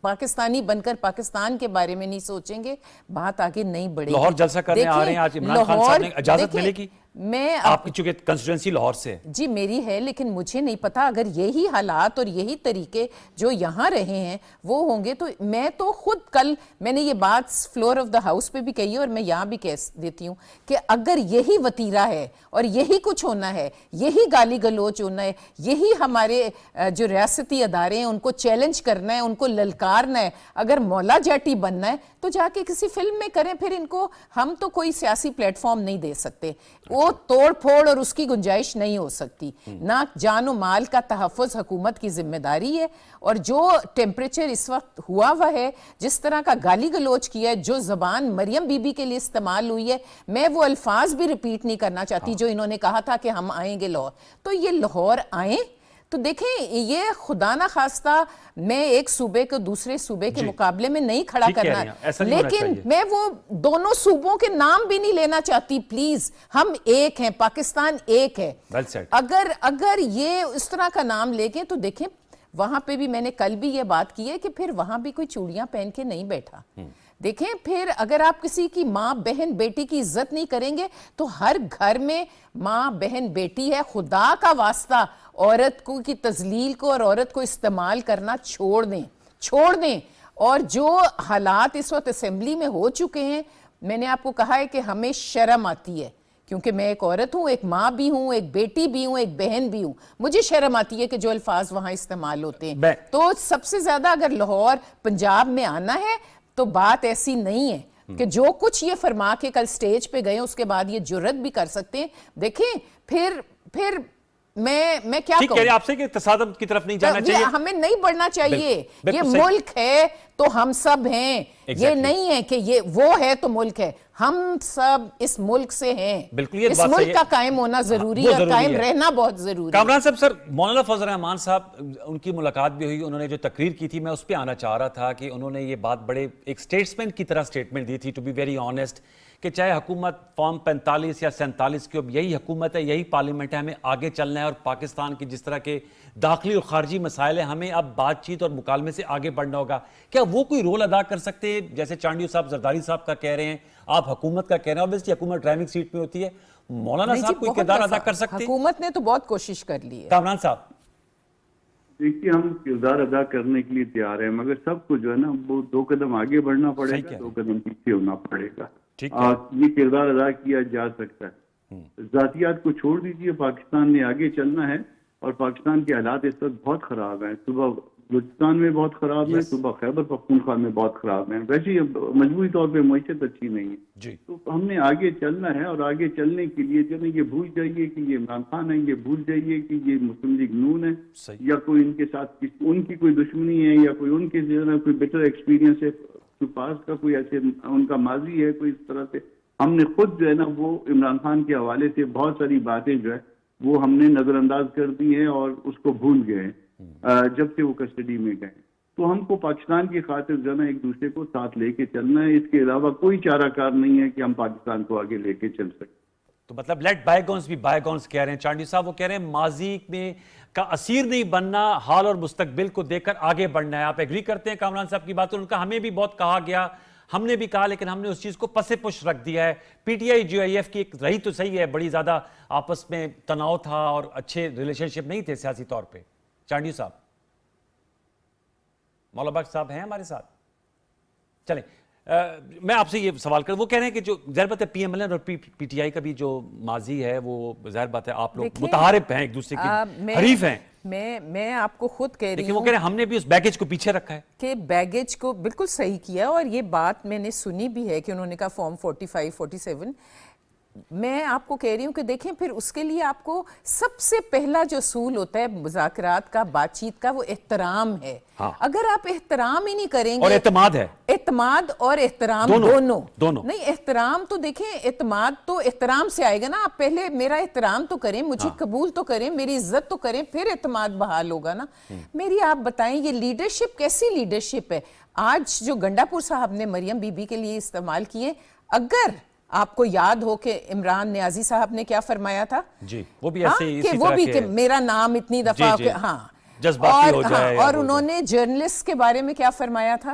पाकिस्तानी बनकर पाकिस्तान के बारे में नहीं सोचेंगे, बात आगे नहीं बढ़ेगी। लाहौर जलसा करने आ रहे हैं आज, इमरान खान साहब ने इजाजत मिलेगी? मैं आपकी चूंकि कंस्टिट्यूएंसी लाहौर से है। जी मेरी है, लेकिन मुझे नहीं पता अगर यही हालात और यही तरीके जो यहाँ रहे हैं वो होंगे तो मैं तो खुद कल मैंने ये बात फ्लोर ऑफ द हाउस पे भी कही है और मैं यहाँ भी कह देती हूँ कि अगर यही वतीरा है और यही कुछ होना है, यही गाली गलोच होना है, यही हमारे जो रियासती अदारे हैं उनको चैलेंज करना है, उनको ललकारना है, अगर मौला जाटी बनना है तो जाके किसी फिल्म में करें। फिर इनको हम तो कोई सियासी प्लेटफॉर्म नहीं दे सकते, वो तोड़ फोड़ और उसकी गुंजाइश नहीं हो सकती। ना जानो माल का तहफ़्फ़ुज़ हुकूमत की जिम्मेदारी है। और जो टेम्परेचर इस वक्त हुआ है, जिस तरह का गाली गलोच किया है, जो ज़बान मरियम बीबी के लिए इस्तेमाल हुई है, मैं वो अल्फाज भी रिपीट नहीं करना चाहती जो इन्होंने कहा था कि हम आएंगे लाहौर। तो ये लाहौर आए तो देखें, ये खुदा ना खास्ता मैं एक सूबे को दूसरे सूबे के मुकाबले में नहीं खड़ा करना, लेकिन मैं वो दोनों सूबों के नाम भी नहीं लेना चाहती। प्लीज, हम एक हैं, पाकिस्तान एक है। अगर ये इस तरह का नाम लेके तो देखें, वहां पे भी मैंने कल भी ये बात की है कि फिर वहां भी कोई चूड़ियां पहन के नहीं बैठा। देखें, फिर अगर आप किसी की माँ बहन बेटी की इज्जत नहीं करेंगे तो हर घर में माँ बहन बेटी है। खुदा का वास्ता औरत को की तजलील को और औरत को इस्तेमाल करना छोड़ दें। और जो हालात इस वक्त असेंबली में हो चुके हैं, मैंने आपको कहा है कि हमें शर्म आती है, क्योंकि मैं एक औरत हूँ, एक माँ भी हूँ, एक बेटी भी हूँ, एक बहन भी हूँ। मुझे शर्म आती है कि जो अल्फाज वहां इस्तेमाल होते हैं। तो सबसे ज्यादा अगर लाहौर पंजाब में आना है तो बात ऐसी नहीं है। कि जो कुछ ये फरमा के कल स्टेज पे गए उसके बाद ये जुर्रत भी कर सकते हैं। देखें फिर मैं क्या ठीक कह रहे कहूं, हैं आपसे कि तसादम की तरफ नहीं जाना चाहिए। हमें नहीं बढ़ना चाहिए। बिल्कुल ये सही। मुल्क है तो हम सब हैं। ये Exactly. नहीं है कि ये वो है तो मुल्क है, हम सब इस मुल्क से हैं। बिल्कुल, ये इस बात सही मुल्क है। का कायम होना जरूरी वो है और जरूरी कायम है। रहना बहुत जरूरी है। कामरान साहब, सर मौलाना फजल रहमान साहब, उनकी मुलाकात भी हुई, उन्होंने जो तकरीर की थी मैं उस पर आना चाह रहा था कि उन्होंने ये बात बड़े एक स्टेट्समैन की तरह स्टेटमेंट दी थी, टू बी वेरी ऑनेस्ट, कि चाहे हुकूमत फॉर्म 45 या 47 की, अब यही हुकूमत है, यही पार्लियामेंट है, हमें आगे चलना है और पाकिस्तान की जिस तरह के दाखिली और खारजी मसाइल हैं, हमें अब बातचीत और मुकालमे से आगे बढ़ना होगा। क्या वो कोई रोल अदा कर सकते हैं, जैसे चांडियो साहब जरदारी साहब का कह रहे हैं, आप हुकूमत का कह रहे हैं, ऑब्वियसली हुकूमत ड्राइविंग सीट में होती है, मौलाना नहीं जी, साहब कोई बहुत किरदार अदा दफा कर सकते हैं? हुकूमत ने तो बहुत कोशिश कर ली है। कामरान साहब, देखिए, हम किरदार अदा करने के लिए तैयार हैं, मगर सबको जो है ना वो 2 कदम आगे बढ़ना सही पड़ेगा, कह 2 कदम पीछे होना पड़ेगा। ठीक है। ये किरदार अदा किया जा सकता है। जातियात को छोड़ दीजिए, पाकिस्तान ने आगे चलना है और पाकिस्तान के हालात इस वक्त बहुत खराब हैं। सुबह बलूचिस्तान में बहुत खराब है, सुबह खैबर पख्तूनख्वा में बहुत खराब है। वैसे ही मजबूरी तौर पे मईशत अच्छी नहीं है। जी तो हमने आगे चलना है और आगे चलने के लिए जो है ये भूल जाइए कि ये इमरान खान है, ये भूल जाइए कि ये मुस्लिम लीग नून है सही। या कोई इनके साथ उनकी कोई दुश्मनी है या कोई उनके जो है कोई बेटर एक्सपीरियंस है, कोई पास का कोई ऐसे उनका माजी है कोई इस तरह से। हमने खुद जो है ना वो इमरान खान के हवाले से बहुत सारी बातें जो है वो हमने नजरअंदाज कर दी हैं और उसको भूल गए हैं जब से वो कस्टडी में गए। तो हमको पाकिस्तान की खातिर जो है ना एक दूसरे को साथ लेके चलना है, इसके अलावा कोई चाराकार नहीं है कि हम पाकिस्तान को आगे लेके चल सकें। तो मतलब लेट बायगॉन्स भी बायगॉन्स कह रहे हैं चांडी साहब, वो कह रहे हैं माजी में का असीर नहीं बनना, हाल और मुस्तकबिल को देखकर आगे बढ़ना है। आप एग्री करते हैं कामरान साहब की बात? उनका हमें भी बहुत कहा गया, हमने भी कहा, लेकिन हमने उस चीज को पसे पुश रख दिया है। पीटीआई जीआईएफ की एक रही तो सही है, बड़ी ज्यादा आपस में तनाव था और अच्छे रिलेशनशिप नहीं थे सियासी तौर पे। चांडी साहब, मौला बख्श साहब हैं हमारे साथ? चलें, मैं आपसे ये सवाल कर, वो कह रहे हैं कि जो ज़ाहिर बात है पीएमएल और पीटीआई का भी जो माजी है वो ज़ाहिर बात है आप लोग देखिए, मुतारिफ हैं, एक दूसरे के हरीफ हैं, मैं आपको खुद कह रही लेकिन वो हूँ कह रहे हैं हमने भी उस बैगेज को पीछे रखा है। कि बैगेज को बिल्कुल सही किया और ये बात मैंने सुनी भी है कि उन्होंने कहा फॉर्म 45, 47। मैं आपको कह रही हूँ कि देखें, फिर उसके लिए आपको सबसे पहला जो असूल होता है मुज़ाकरात का, बातचीत का, वो एहतराम है। हाँ। अगर आप एहतराम ही नहीं करेंगे, और एतमाद है, एतमाद और एहतराम दोनों नहीं, एहतराम तो देखें, एतमाद तो एहतराम से आएगा ना। आप पहले मेरा एहतराम तो करें, मुझे कबूल तो करें, मेरी इज्जत तो करें, फिर एतमाद बहाल होगा ना। मेरी आप बताएं, ये लीडरशिप कैसी लीडरशिप है? आज जो गंडापुर साहब ने मरियम बीबी के लिए इस्तेमाल किए, अगर आपको याद हो कि इमरान न्याजी साहब ने क्या फरमाया था जी, वो भी ऐसे कि वो भी कि मेरा नाम इतनी दफा जी, जी, हाँ जज्बाती हो जाए, और उन्होंने जर्नलिस्ट के बारे में क्या फरमाया था,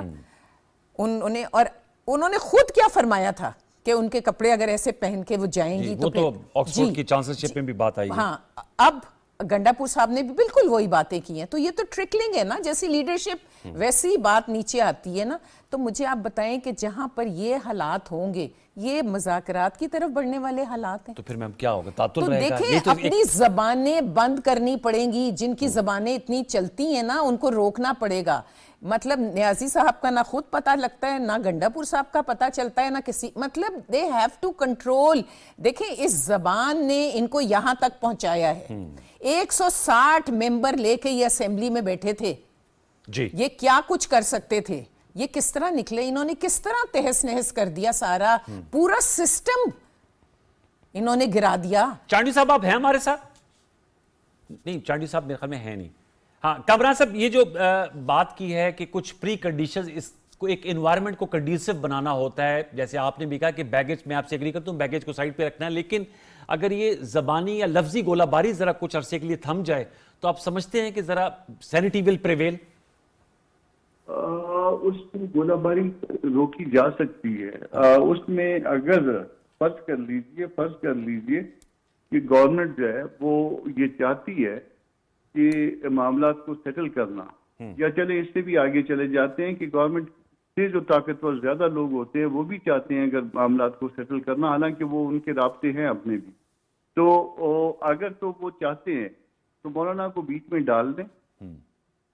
उन्होंने खुद क्या फरमाया था कि उनके कपड़े अगर ऐसे पहन के वो जाएंगी वो तो ऑक्सफोर्ड की चांसलरशिप में भी बात आई है। हाँ, अब गंडापुर साहब ने भी बिल्कुल वही बातें की हैं। तो ये तो ट्रिकलिंग है ना, जैसी लीडरशिप वैसी बात नीचे आती है ना। तो मुझे आप बताएं कि जहां पर ये हालात होंगे, ये मुज़ाकरात की तरफ बढ़ने वाले हालात हैं, तो फिर मैम क्या होगा? तातुल तो रहेगा? देखें, ये तो अपनी जबानें बंद करनी पड़ेंगी। जिनकी जबानें इतनी चलती हैं ना, उनको रोकना पड़ेगा। मतलब न्याजी साहब का ना खुद पता लगता है, ना गंडापुर साहब का पता चलता है, ना किसी, मतलब दे हैव टू कंट्रोल। देखें, इस जबान ने इनको यहां तक पहुंचाया है। 160 मेंबर लेके ये असेंबली में बैठे थे जी, ये क्या कुछ कर सकते थे? ये किस तरह निकले? इन्होंने किस तरह तहस नहस कर दिया, सारा पूरा सिस्टम इन्होंने गिरा दिया। चांडी साहब आप हैं हमारे साथ? नहीं, चांडी साहब मेरे ख्याल में है नहीं। हाँ, कामरान साहब, ये जो बात की है कि कुछ प्री कंडीशंस, इसको एक एनवायरनमेंट को कंडीसिव बनाना होता है, जैसे आपने भी कहा कि बैगेज, मैं आपसे एग्री करता हूँ, बैगेज को साइड पे रखना है, लेकिन अगर ये जबानी या लफ्जी गोलाबारी जरा कुछ अरसे के लिए थम जाए तो आप समझते हैं कि जरा सैनिटी विल प्रिवेल? उसमें गोलाबारी रोकी जा सकती है। उसमें अगर फर्ज कर लीजिए कि गवर्नमेंट जो है वो ये चाहती है कि मामला को सेटल करना, या चले इससे भी आगे चले जाते हैं कि गवर्नमेंट से जो ताकतवर ज्यादा लोग होते हैं वो भी चाहते हैं अगर मामला को सेटल करना, हालांकि वो उनके राब्ते हैं अपने भी। तो अगर तो वो चाहते हैं तो मौलाना को बीच में डाल दें,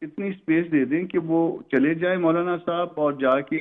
इतनी स्पेस दे दें कि वो चले जाए मौलाना साहब और जाके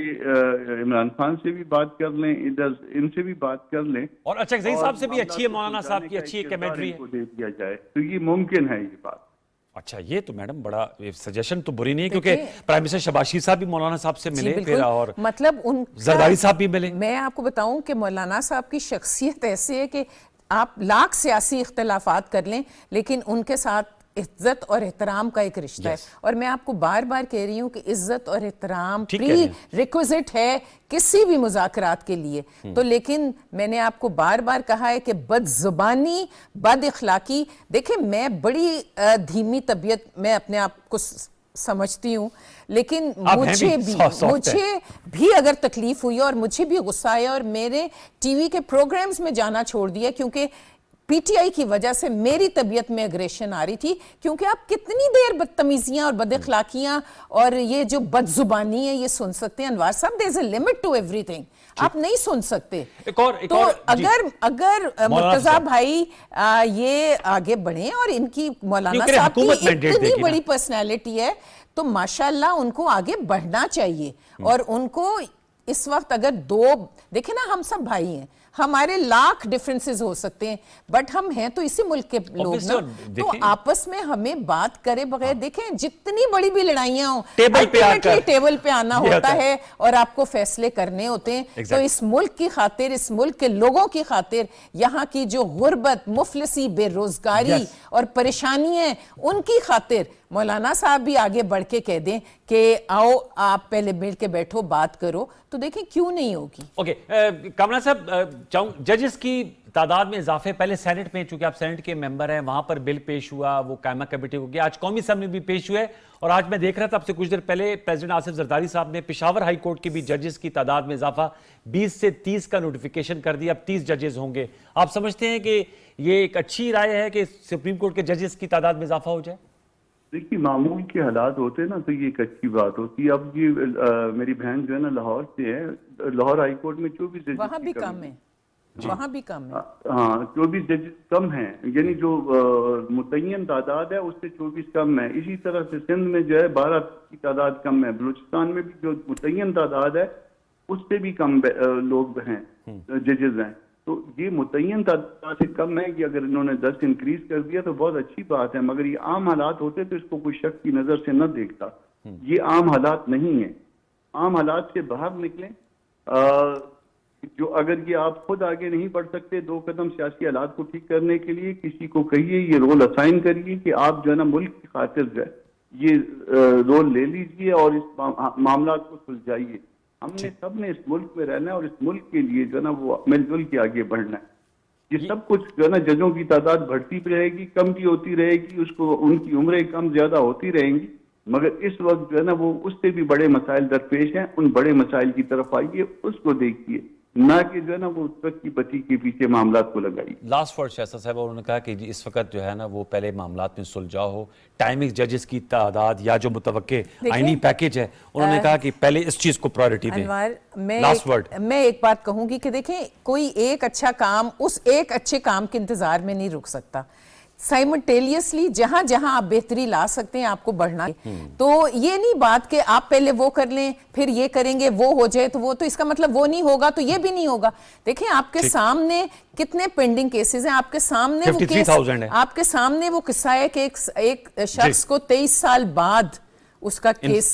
इमरान खान से भी बात कर लें, इधर इनसे भी बात कर लें, और अच्छा ज़ही साहब से भी मामला अच्छी है, को मौलाना सुलझाने साहब की का अच्छी है, किरदार कमेंट्री है। इनको दे दिया जाए तो ये मुमकिन है ये बात। अच्छा, ये तो मैडम बड़ा सजेशन तो बुरी नहीं है, क्योंकि देखिए- प्राइम मिनिस्टर शहबाज शरीफ साहब भी मौलाना साहब से जी, मिले फिर, बिल्कुल। और मतलब उन जरदारी साहब भी मिले। मैं आपको बताऊं कि मौलाना साहब की शख्सियत ऐसी है कि आप लाख सियासी इख्तलाफात कर लें, लेकिन उनके साथ इज्जत और एहतराम का एक रिश्ता है। और मैं आपको बार बार कह रही हूं कि इज्जत और एहतराम ठीक कह रही हैं। प्री रिक्विजिट है किसी भी मुज़ाकरात के लिए। तो लेकिन मैंने आपको बार बार कहा है कि बदजुबानी, बद इखलाकी, देखिए मैं बड़ी धीमी तबीयत में अपने आप को समझती हूँ, लेकिन आप हैं मुझे भी भी soft है। मुझे भी अगर तकलीफ हुई और मुझे भी गुस्सा आया और मेरे टीवी के प्रोग्राम्स में जाना छोड़ दिया, क्योंकि पीटीआई की वजह से मेरी तबीयत में अग्रेशन आ रही थी, क्योंकि आप कितनी देर बदतमीजियां और बदअखलाकियां और ये जो बदजुबानी है ये सुन सकते हैं Anwar sahab. There is a limit to everything, आप नहीं सुन सकते। एक तो और जी। अगर मुर्तजा साहब। भाई ये आगे बढ़े और इनकी मौलाना नहीं, साहब हुकूमत की mandate इतनी देगी ना। बड़ी पर्सनैलिटी है तो माशाल्लाह उनको आगे बढ़ना चाहिए। और उनको इस वक्त अगर देखे ना, हम सब भाई हैं, हमारे लाख डिफरेंसेस हो सकते हैं, बट हम हैं तो इसी मुल्क के लोग Obviously, ना, और तो देखें- आपस में हमें बात करे बगैर, देखें जितनी बड़ी भी लड़ाइयां हो, टेबल पे आकर- ultimately टेबल पे आना ये होता होता है। है और आपको फैसले करने होते हैं। तो Exactly. इस मुल्क की खातिर, इस मुल्क के लोगों की खातिर, यहाँ की जो गुर्बत, मुफलिसी, बेरोजगारी Yes. और परेशानी है, उनकी खातिर मौलाना साहब भी आगे बढ़ के कह दें कि आओ आप पहले मिल के बैठो, बात करो, तो देखें क्यों नहीं होगी। ओके, कामना साहब, चाहूँ जजेस की तादाद में इजाफे, पहले सेनेट में, चूंकि आप सेनेट के मेंबर हैं, वहां पर बिल पेश हुआ, वो कायमा कमेटी को गया, आज कौमी असम्बली में भी पेश हुआ है, और आज मैं देख रहा था आपसे कुछ देर पहले प्रेसिडेंट आसिफ जरदारी साहब ने पेशावर हाई कोर्ट के भी जजेस की तादाद में इजाफा 20 से 30 का नोटिफिकेशन कर दिया, अब 30 जजेस होंगे। आप समझते हैं कि ये एक अच्छी राय है कि सुप्रीम कोर्ट के जजेस की तादाद में इजाफा हो जाए? देखिए, मामूल के हालात होते हैं ना तो ये एक अच्छी बात होती है। अब ये मेरी बहन जो है ना लाहौर से है, लाहौर हाई कोर्ट में 24 जजेस वहां भी की कम है, वहां भी कम है। हाँ, 24 जजेस कम हैं, यानी जो मुतय्यन तादाद है उससे 24 कम है। इसी तरह से सिंध में जो है 12 की तादाद कम है, बलूचिस्तान में भी जो मुतय्यन तादाद है उससे भी कम लोग हैं, जजेस हैं। तो ये मुतय्यन तादाद से कम है कि अगर इन्होंने 10 इंक्रीज कर दिया तो बहुत अच्छी बात है, मगर ये आम हालात होते तो इसको कोई शक की नजर से न देखता। ये आम हालात नहीं है, आम हालात से बाहर निकलें। जो अगर ये आप खुद आगे नहीं बढ़ सकते 2 कदम सियासी हालात को ठीक करने के लिए, किसी को कहिए, ये रोल असाइन करिए कि आप जो है ना मुल्क की खातिर जो है ये रोल ले लीजिए और इस मामला को सुलझाइए। हमने सब ने इस मुल्क में रहना है और इस मुल्क के लिए जो है ना वो मिलजुल के आगे बढ़ना है। ये सब कुछ जो है ना जजों की तादाद बढ़ती भी रहेगी, कम भी होती रहेगी, उसको उनकी उम्रें कम ज्यादा होती रहेंगी, मगर इस वक्त जो है ना वो उससे भी बड़े मसाइल दरपेश हैं। उन बड़े मसाइल की तरफ आइए, उसको देखिए, ना कि जो है ना वो ट्रक की बत्ती के पीछे मामलात को लगाइए। लास्ट वर्ड शाह साहब, उन्होंने कहा कि जी इस वक्त जो है ना वो पहले मामलात में सुलझा हो, टाइमिंग जजेस की तादाद या जो मुतवक्के आईनी पैकेज है, उन्होंने कहा कि पहले इस चीज को प्रायोरिटी दें। Anwar, last word. मैं एक बात कहूंगी कि देखें, कोई एक अच्छा काम उस एक अच्छे काम के इंतजार में नहीं रुक सकता। साइमल्टेनियसली जहां जहां आप बेहतरी ला सकते हैं आपको बढ़ना है। तो ये नहीं बात कि आप पहले वो कर लें फिर ये करेंगे, वो हो जाए तो वो, तो इसका मतलब वो नहीं होगा तो ये भी नहीं होगा। देखें आपके सामने कितने पेंडिंग केसेस हैं, आपके सामने वो केस, 53,000 है। आपके सामने वो किस्सा है कि एक शख्स को 23 साल बाद उसका केस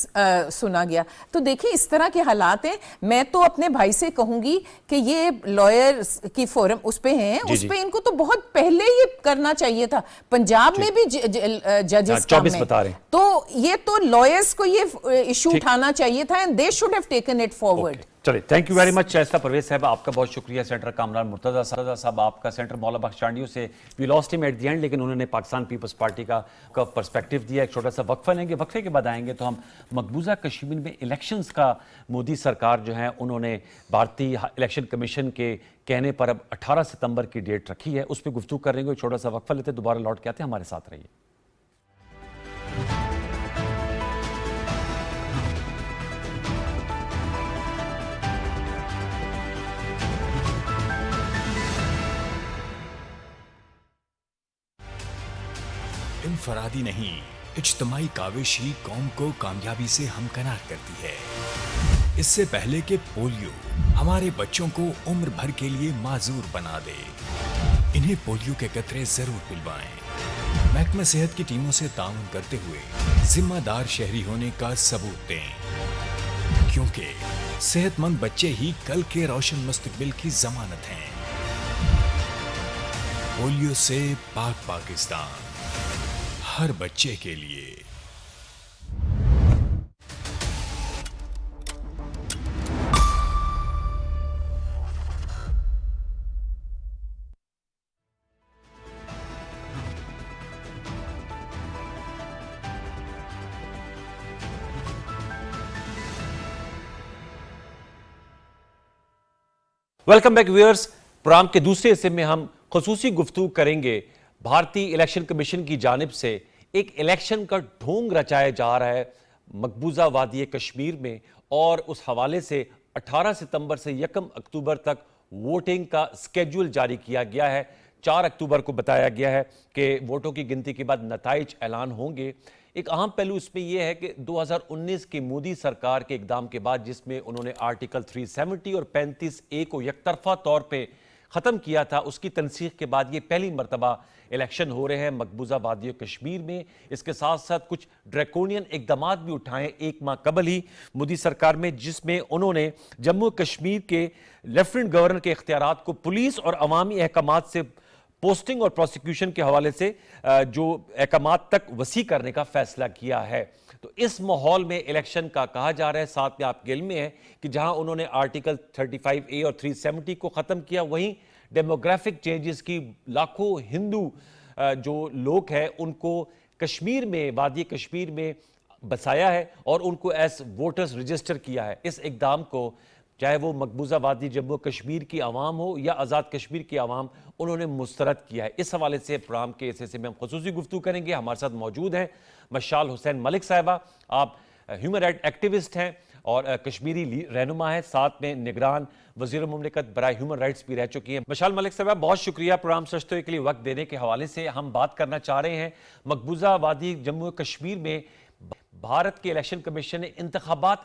सुना गया। तो देखिए इस तरह के हालात हैं। मैं तो अपने भाई से कहूंगी कि ये लॉयर की फोरम उस पे हैं, उस पे इनको तो बहुत पहले ये करना चाहिए था। पंजाब में भी जजेस 24 बता रहे हैं। तो ये तो लॉयर्स को ये इशू उठाना चाहिए था and they should have taken it forward. चलिए, thank you very much Shaista Parvez sahab, आपका बहुत शुक्रिया। सेंटर कामरान मुर्तजा साहब, आपका सेंटर मौला बख्श चांडियों से we lost him at the end, लेकिन उन्होंने पाकिस्तान पीपल्स पार्टी का पर्सपेक्टिव दिया। एक छोटा सा वक्फा लेंगे, वक्फे के बाद आएंगे तो हम मकबूजा कश्मीर में इलेक्शंस का मोदी सरकार जो है उन्होंने भारतीय इलेक्शन कमीशन के कहने पर अब 18 सितंबर की डेट रखी है, उस पर गुफ्तगू करेंगे। एक छोटा सा वक्फा लेते, दोबारा लौट के आते हैं, हमारे साथ रहिए। इनफरादी नहीं, इज्तिमाई काविश ही कौम को कामयाबी से हमकनार करती है। इससे पहले कि पोलियो हमारे बच्चों को उम्र भर के लिए माजूर बना दे, इन्हें पोलियो के कतरे जरूर पिलवाएं। महकमा सेहत की टीमों से ताउन करते हुए जिम्मेदार शहरी होने का सबूत दें, क्योंकि सेहतमंद बच्चे ही कल के रोशन मुस्तकबिल की जमानत हैं। पोलियो से पाक पाकिस्तान, हर बच्चे के लिए। Welcome back viewers. प्रोग्राम के दूसरे हिस्से में हम खुसूसी गुफ्तगू करेंगे भारतीय इलेक्शन कमीशन की जानिब से एक इलेक्शन का ढोंग रचाया जा रहा है मकबूजा वादी कश्मीर में, और उस हवाले से 18 सितंबर से 1 अक्टूबर तक वोटिंग का स्केड्यूल जारी किया गया है। 4 अक्टूबर को बताया गया है कि वोटों की गिनती के बाद नताइज ऐलान होंगे। एक अहम पहलू इसमें यह है कि 2019 की मोदी सरकार के इकदाम के बाद, जिसमें उन्होंने आर्टिकल 370 और 35A को यकतरफा तौर पे ख़त्म किया था, उसकी तनसीख के बाद ये पहली मरतबा इलेक्शन हो रहे हैं मकबूजा वादी कश्मीर में। इसके साथ साथ कुछ ड्रैकोनियन इकदाम भी उठाए एक माह कबल ही मोदी सरकार में, जिसमें उन्होंने जम्मू कश्मीर के लेफ्टिनेंट गवर्नर के इख्तियारात को पुलिस और अवामी अहकामात से पोस्टिंग और प्रोसिक्यूशन के हवाले से जो अहकामात तक वसी करने का फैसला किया है। तो इस माहौल में इलेक्शन का कहा जा रहा है। साथ में आपके इल्म में है कि जहां उन्होंने आर्टिकल 35A और 370 को ख़त्म किया, वहीं डेमोग्राफिक चेंजेस की लाखों हिंदू जो लोग हैं उनको कश्मीर में, वादी कश्मीर में बसाया है और उनको एज वोटर्स रजिस्टर किया है। इस इकदाम को चाहे वो मकबूजा वादी जम्मू कश्मीर की आवाम हो या आज़ाद कश्मीर की आवाम, उन्होंने मुस्तरद किया है। इस हवाले से प्रोग्राम के इस हिस्से में हम खुसूसी गुफ्तगू करेंगे। हमारे साथ मौजूद हैं मशाल हुसैन मलिक साहिबा, आप ह्यूमन राइट एक्टिविस्ट हैं और कश्मीरी रहनुमा हैं, साथ में निगरान वज़ीर मुमलिकत बराए ह्यूमन राइट्स भी रह चुकी हैं। मशाल मलिक साहिबा, बहुत शुक्रिया प्रोग्राम सचतोय के लिए वक्त देने के हवाले से। हम बात करना चाह रहे हैं मकबूजा वादी जम्मू कश्मीर में भारत के इलेक्शन कमीशन ने इंतखाबात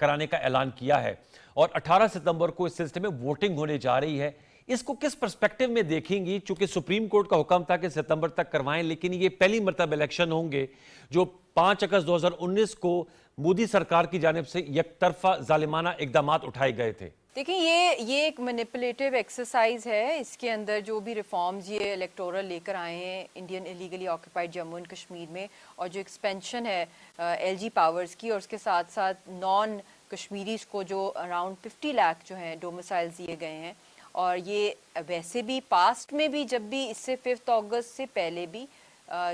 कराने का ऐलान किया है और 18 सितंबर को इस सिलसिले में वोटिंग होने जा रही है। इसको किस पर्सपेक्टिव में देखेंगी? चूंकि सुप्रीम कोर्ट का हुक्म था कि सितंबर तक करवाएं, लेकिन ये पहली मरतबा इलेक्शन होंगे जो 5 अगस्त 2019 को मोदी सरकार की जानिब से यकतरफा जालिमाना इकदाम उठाए गए थे। देखिए, ये एक मैनिपुलेटिव एक्सरसाइज है। इसके अंदर जो भी रिफॉर्म्स ये इलेक्टोरल लेकर आए हैं Indian illegally occupied Jammu and Kashmir में, और जो एक्सपेंशन है एलजी पावर्स की, और उसके साथ साथ नॉन कश्मीरीज को जो अराउंड 50 लाख जो हैं डोमिसाइल्स दिए गए हैं, और ये वैसे भी पास्ट में भी जब भी इससे 5 अगस्त से पहले भी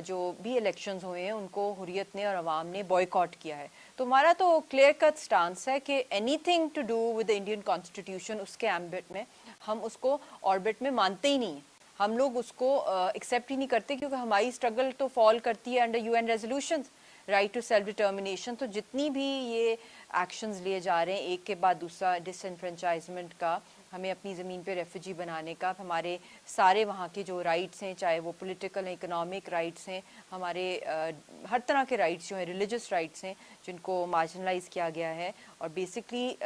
जो भी इलेक्शंस हुए हैं उनको हुर्रियत ने और अवाम ने बॉयकॉट किया है। तो हमारा तो क्लियर कट स्टांस है कि anything to do with the Indian constitution, उसके एम्बिट में हम उसको ऑर्बिट में मानते ही नहीं हैं। हम लोग उसको एक्सेप्ट ही नहीं करते, क्योंकि हमारी स्ट्रगल तो फॉल करती है under UN resolutions, right to self determination. तो जितनी भी ये एक्शंस लिए जा रहे हैं एक के बाद दूसरा, डिसएनफ्रेंचाइजमेंट का, हमें अपनी ज़मीन पे रेफ्यूजी बनाने का, हमारे सारे वहाँ के जो राइट्स हैं, चाहे वो पॉलिटिकल इकोनॉमिक राइट्स हैं, हमारे हर तरह के राइट्स जो हैं, रिलीजियस राइट्स हैं, जिनको मार्जिनलाइज किया गया है। और बेसिकली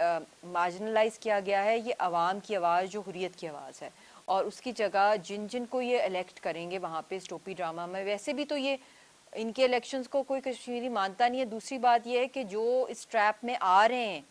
मार्जिनलाइज किया गया है ये आवाम की आवाज़, जो हुर्रियत की आवाज़ है, और उसकी जगह जिन को ये इलेक्ट करेंगे वहाँ पे स्टोपी ड्रामा में, वैसे भी तो ये इनके इलेक्शंस को कोई कश्मीरी मानता नहीं है। दूसरी बात ये है कि जो इस ट्रैप में आ रहे हैं,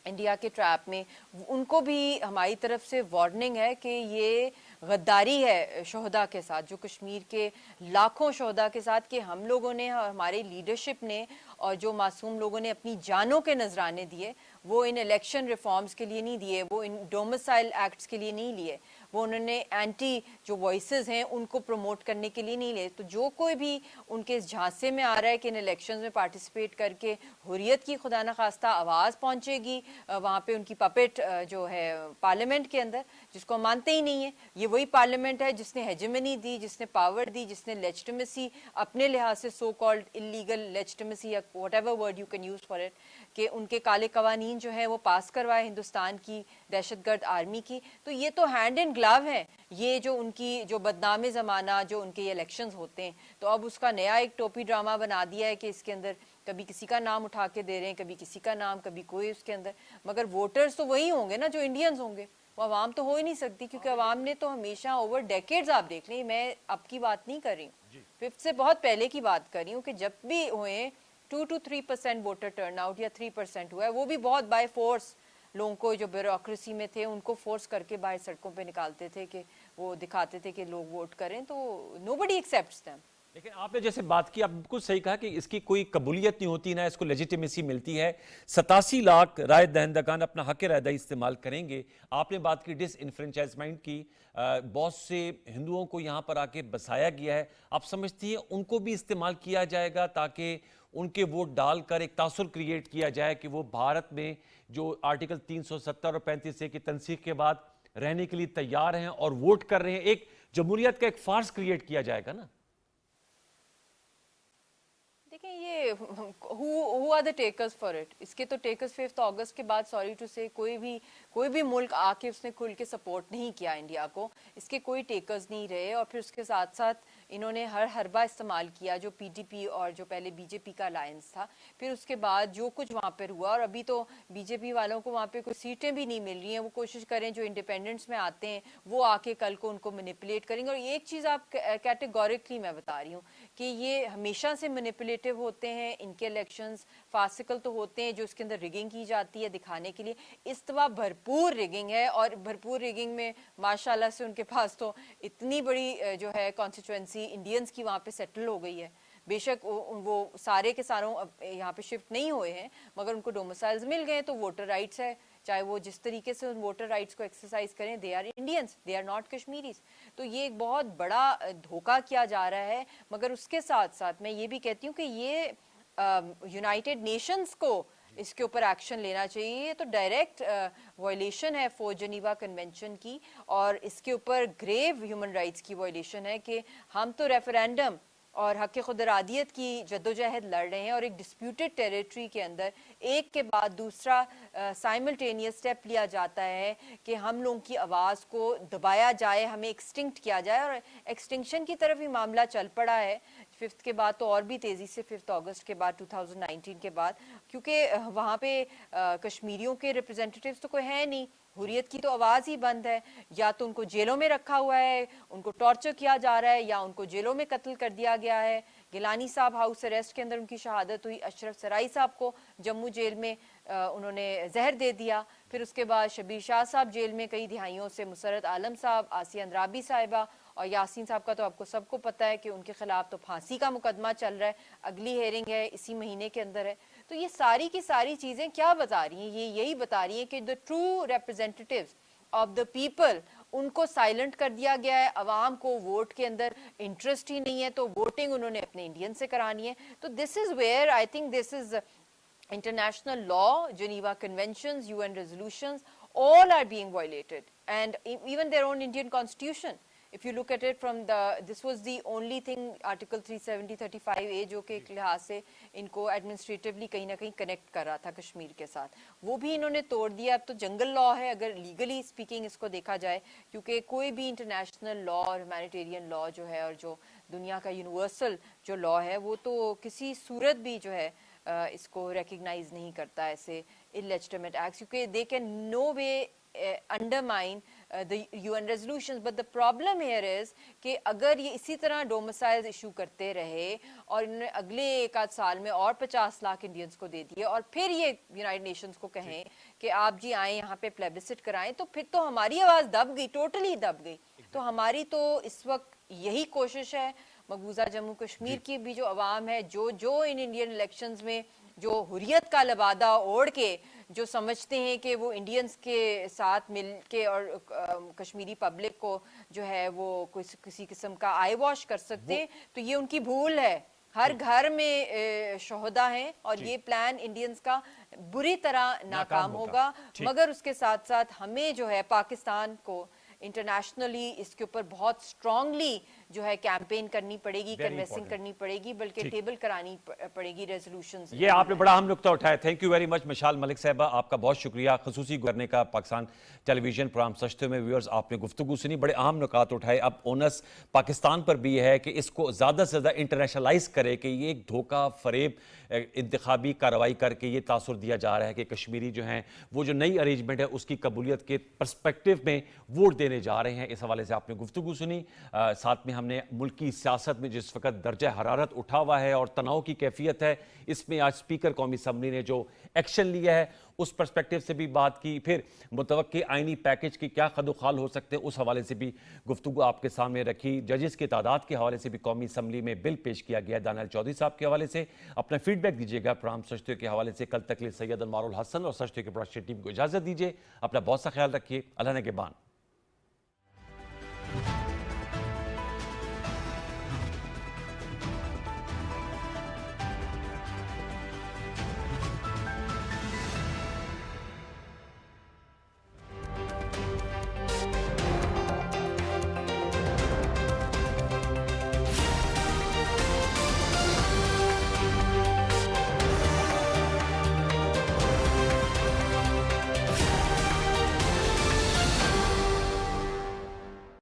इंडिया के ट्रैप में, उनको भी हमारी तरफ से वार्निंग है कि ये गद्दारी है शोहदा के साथ, जो कश्मीर के लाखों शोहदा के साथ, कि हम लोगों ने, हमारे लीडरशिप ने, और जो मासूम लोगों ने अपनी जानों के नजराने दिए, वो इन इलेक्शन रिफॉर्म्स के लिए नहीं दिए, वो इन डोमिसाइल एक्ट्स के लिए नहीं लिए, वो उन्होंने एंटी जो वॉइसेस हैं उनको प्रमोट करने के लिए नहीं लिए। तो जो कोई भी उनके इस झांसे में आ रहा है कि इन इलेक्शंस में पार्टिसिपेट करके हुर्रियत की खुदा न खास्ता आवाज़ पहुंचेगी वहाँ पे उनकी पपेट जो है पार्लियामेंट के अंदर, जिसको हम मानते ही नहीं है। ये वही पार्लियामेंट है जिसने हेजेमनी दी, जिसने पावर दी, जिसने लेजिटिमेसी अपने लिहाज से, सो कॉल्ड इलीगल लेजिटिमेसी या whatever word you can use for it, कि उनके काले कवानीन जो है वो पास करवाए हिंदुस्तान की दहशतगर्द आर्मी की। तो ये तो हैंड इन ग्लव है, ये जो उनकी जो बदनाम ज़माना जो उनके ये इलेक्शंस होते हैं, तो अब उसका नया एक टोपी ड्रामा बना दिया है कि इसके अंदर कभी किसी का नाम उठा के दे रहे हैं, कभी किसी का नाम, कभी कोई उसके अंदर, मगर वोटर्स तो वही होंगे ना जो इंडियंस होंगे, वो अवाम तो हो ही नहीं सकती, क्योंकि अवाम ने तो हमेशा ओवर डेकेड्स, आप देख लें, मैं अब की बात नहीं कर रही हूँ, 5th से बहुत पहले की बात कर रही हूँ, कि जब भी हुए 2 to 3% वोटर टर्नआउट या 3% हुआ है, वो भी बहुत बाय फोर्स लोगों को जो ब्यूरोक्रेसी में थे उनको फोर्स करके बाहर सड़कों पे निकालते थे कि वो दिखाते थे कि लोग वोट करें, तो नोबडी एक्सेप्ट्स देम। लेकिन आपने जैसे बात की, आप बिल्कुल सही कहा कि इसकी कोई कबूलियत नहीं होती, ना इसको लेजिटिमेसी मिलती है। 87 लाख राय दहिंदगान अपना हक रायदही इस्तेमाल करेंगे। आपने बात की डिसइनफ्रेंचाइजमेंट की, बहुत से हिंदुओं को यहाँ पर आके बसाया गया है, आप समझती हैं उनको भी इस्तेमाल किया जाएगा ताकि उनके वोट डालकर एक तासुर क्रिएट किया जाए कि वो भारत में जो आर्टिकल 370 और 35A की तनसीख के बाद रहने के लिए तैयार हैं और वोट कर रहे हैं, एक जमहूरियत का एक फार्स क्रिएट किया जाएगा ना? देखिए ये who are the takers for it? इसके तो टेकर्स 5th अगस्त के बाद सॉरी टू से कोई भी मुल्क आके उसने खुल के सपोर्ट नहीं किया इंडिया को, इसके कोई टेकर्स नहीं रहे। और फिर उसके साथ साथ इन्होंने हर हरबा इस्तेमाल किया, जो पीडीपी और जो पहले बीजेपी का अलायंस था, फिर उसके बाद जो कुछ वहाँ पर हुआ, और अभी तो बीजेपी वालों को वहाँ पे कोई सीटें भी नहीं मिल रही हैं, वो कोशिश करें जो इंडिपेंडेंट्स में आते हैं वो आके कल को उनको मैनिपुलेट करेंगे। और एक चीज़ आप कैटेगोरिकली मैं बता रही हूँ कि ये हमेशा से मैनिपुलेटिव होते हैं, इनके इलेक्शंस फासिकल तो होते हैं, जो इसके अंदर रिगिंग की जाती है दिखाने के लिए, इस दफा भरपूर रिगिंग है। और भरपूर रिगिंग में माशाल्लाह से उनके पास तो इतनी बड़ी जो है कॉन्स्टिट्यूएंसी इंडियंस की वहाँ पे सेटल हो गई है। बेशक वो सारे के सारों यहाँ पे शिफ्ट नहीं हुए हैं, मगर उनको डोमिसाइल्स मिल गए, तो वोटर राइट्स है, चाहे वो जिस तरीके से उन वोटर राइट्स को एक्सरसाइज करें, they are Indians, they are not Kashmiris. तो ये एक बहुत बड़ा धोखा किया जा रहा है। मगर उसके साथ साथ मैं ये भी कहती हूँ कि ये यूनाइटेड नेशंस को इसके ऊपर एक्शन लेना चाहिए। ये तो डायरेक्ट वायलेशन है 4 जनीवा कन्वेंशन की, और इसके ऊपर ग्रेव ह्यूमन राइट्स की वायलेशन है कि हम तो रेफरेंडम और हक खुदरादियत की जद्दोजहद लड़ रहे हैं, और एक डिस्प्यूटेड टेरिटरी के अंदर एक के बाद दूसरा साइमल्टेनियस स्टेप लिया जाता है कि हम लोगों की आवाज़ को दबाया जाए, हमें एक्सटिंक्ट किया जाए, और एक्सटिंक्शन की तरफ ही मामला चल पड़ा है 5th के बाद, तो और भी तेज़ी से 5th अगस्त के बाद 2019 के बाद, क्योंकि वहाँ पे कश्मीरियों के रिप्रेजेंटेटिव्स तो कोई है नहीं, हुर्रियत की तो आवाज़ ही बंद है, या तो उनको जेलों में रखा हुआ है, उनको टॉर्चर किया जा रहा है, या उनको जेलों में कत्ल कर दिया गया है। गिलानी साहब हाउस अरेस्ट के अंदर उनकी शहादत हुई, अशरफ सराई साहब को जम्मू जेल में उन्होंने जहर दे दिया, फिर उसके बाद शबीर शाह साहब जेल में कई दिहाइयों से, मुसरत आलम साहब, आसिया अंद्राबी साहिबा और यासीन साहब का तो आपको सबको पता है कि उनके खिलाफ तो फांसी का मुकदमा चल रहा है, अगली हेयरिंग है इसी महीने के अंदर है। तो ये सारी की सारी चीज़ें क्या बता रही हैं? ये यही बता रही हैं कि the true representatives of the people, उनको साइलेंट कर दिया गया है, अवाम को वोट के अंदर इंटरेस्ट ही नहीं है, तो वोटिंग उन्होंने अपने इंडियन से करानी है। तो this is where I think this is international law, Geneva Conventions, UN resolutions, all are being violated, and even their own Indian constitution. If you look at it from this was the only thing, Article 370-35A, जो कि एक लिहाज से इनको एडमिनिस्ट्रेटिवली कहीं ना कहीं कनेक्ट कर रहा था कश्मीर के साथ, वो भी इन्होंने तोड़ दिया। अब तो जंगल लॉ है अगर लीगली स्पीकिंग इसको देखा जाए, क्योंकि कोई भी इंटरनेशनल लॉ और ह्यूमैनिटेरियन लॉ जो है और जो दुनिया का यूनिवर्सल जो लॉ है, वो तो किसी सूरत भी जो है इसको रिकग्नाइज नहीं करता ऐसे इलेजिटिमेट एक्ट्स, क्योंकि they can no way undermine the UN resolutions. But the problem here is कि अगर ये इसी तरह डोमिसाइल्स इशू करते रहे और इन्होंने अगले 1 आध साल में और 50 लाख इंडियंस को दे दिए, और फिर ये यूनाइटेड नेशंस को कहें कि आप जी आए यहाँ पे प्लेबिसिट कराएं, तो फिर तो हमारी आवाज़ दब गई, टोटली दब गई। तो हमारी तो इस वक्त यही कोशिश है, मकबूजा जम्मू कश्मीर की भी जो अवाम है, जो इन इंडियन इलेक्शंस में जो हुर्रियत का लबादा ओढ़ के जो समझते हैं कि वो इंडियंस के साथ मिल के और कश्मीरी पब्लिक को जो है वो किसी किस्म का आई वॉश कर सकते हैं, तो ये उनकी भूल है। हर घर में शोहदा हैं, और ये प्लान इंडियंस का बुरी तरह नाकाम होगा। मगर उसके साथ साथ हमें जो है पाकिस्तान को इंटरनेशनली इसके ऊपर बहुत स्ट्रांगली जो है कैंपेन करनी पड़ेगी, Very कन्वेंसिंग important. करनी पड़ेगी, बल्कि टेबल करानी पड़ेगी रेजोल्यूशंस। ये आपने बड़ा अहम नुकता उठाया। थैंक यू वेरी मच मशाल मलिक साहबा, आपका बहुत शुक्रिया। खसूसी करने का पाकिस्तान टेलीविजन प्रोग्राम सचते में व्यूअर्स आपने गुफ्तगू सुनी, बड़े अहम नुकात उठाए। अब ओनस पाकिस्तान पर भी है कि इसको ज़्यादा से ज़्यादा इंटरनेशनलाइज करे कि ये एक धोखा फरेब इंतखाबी कार्रवाई करके ये तासुर दिया जा रहा है कि कश्मीरी जो हैं वो जो नई अरेंजमेंट है उसकी कबूलियत के पर्सपेक्टिव में वोट देने जा रहे हैं। इस हवाले से आपने गुफ्तगू सुनी। साथ में हमने मुल्क की सियासत में जिस वक्त दर्जा हरारत उठा हुआ है और तनाव की कैफियत है, इसमें आज स्पीकर कौमी असम्बली ने जो एक्शन लिया है उस पर्सपेक्टिव से भी बात की। फिर मुतवक्की आइनी पैकेज की क्या खदोखाल हो सकते हैं उस हवाले से भी गुफ्तगू आपके सामने रखी। जजेस की तादाद के हवाले से भी कौमी असम्बली में बिल पेश किया गया दानियल चौधरी साहब के हवाले से। अपना फीडबैक दीजिएगा प्रोग्राम सचते के हवाले से। कल तक लिए सैयद अनवारुल हसन और सचते के प्रोडक्शन टीम को इजाज़त दीजिए। अपना बहुत सा ख्याल रखिए। अल्लाह ने के बान।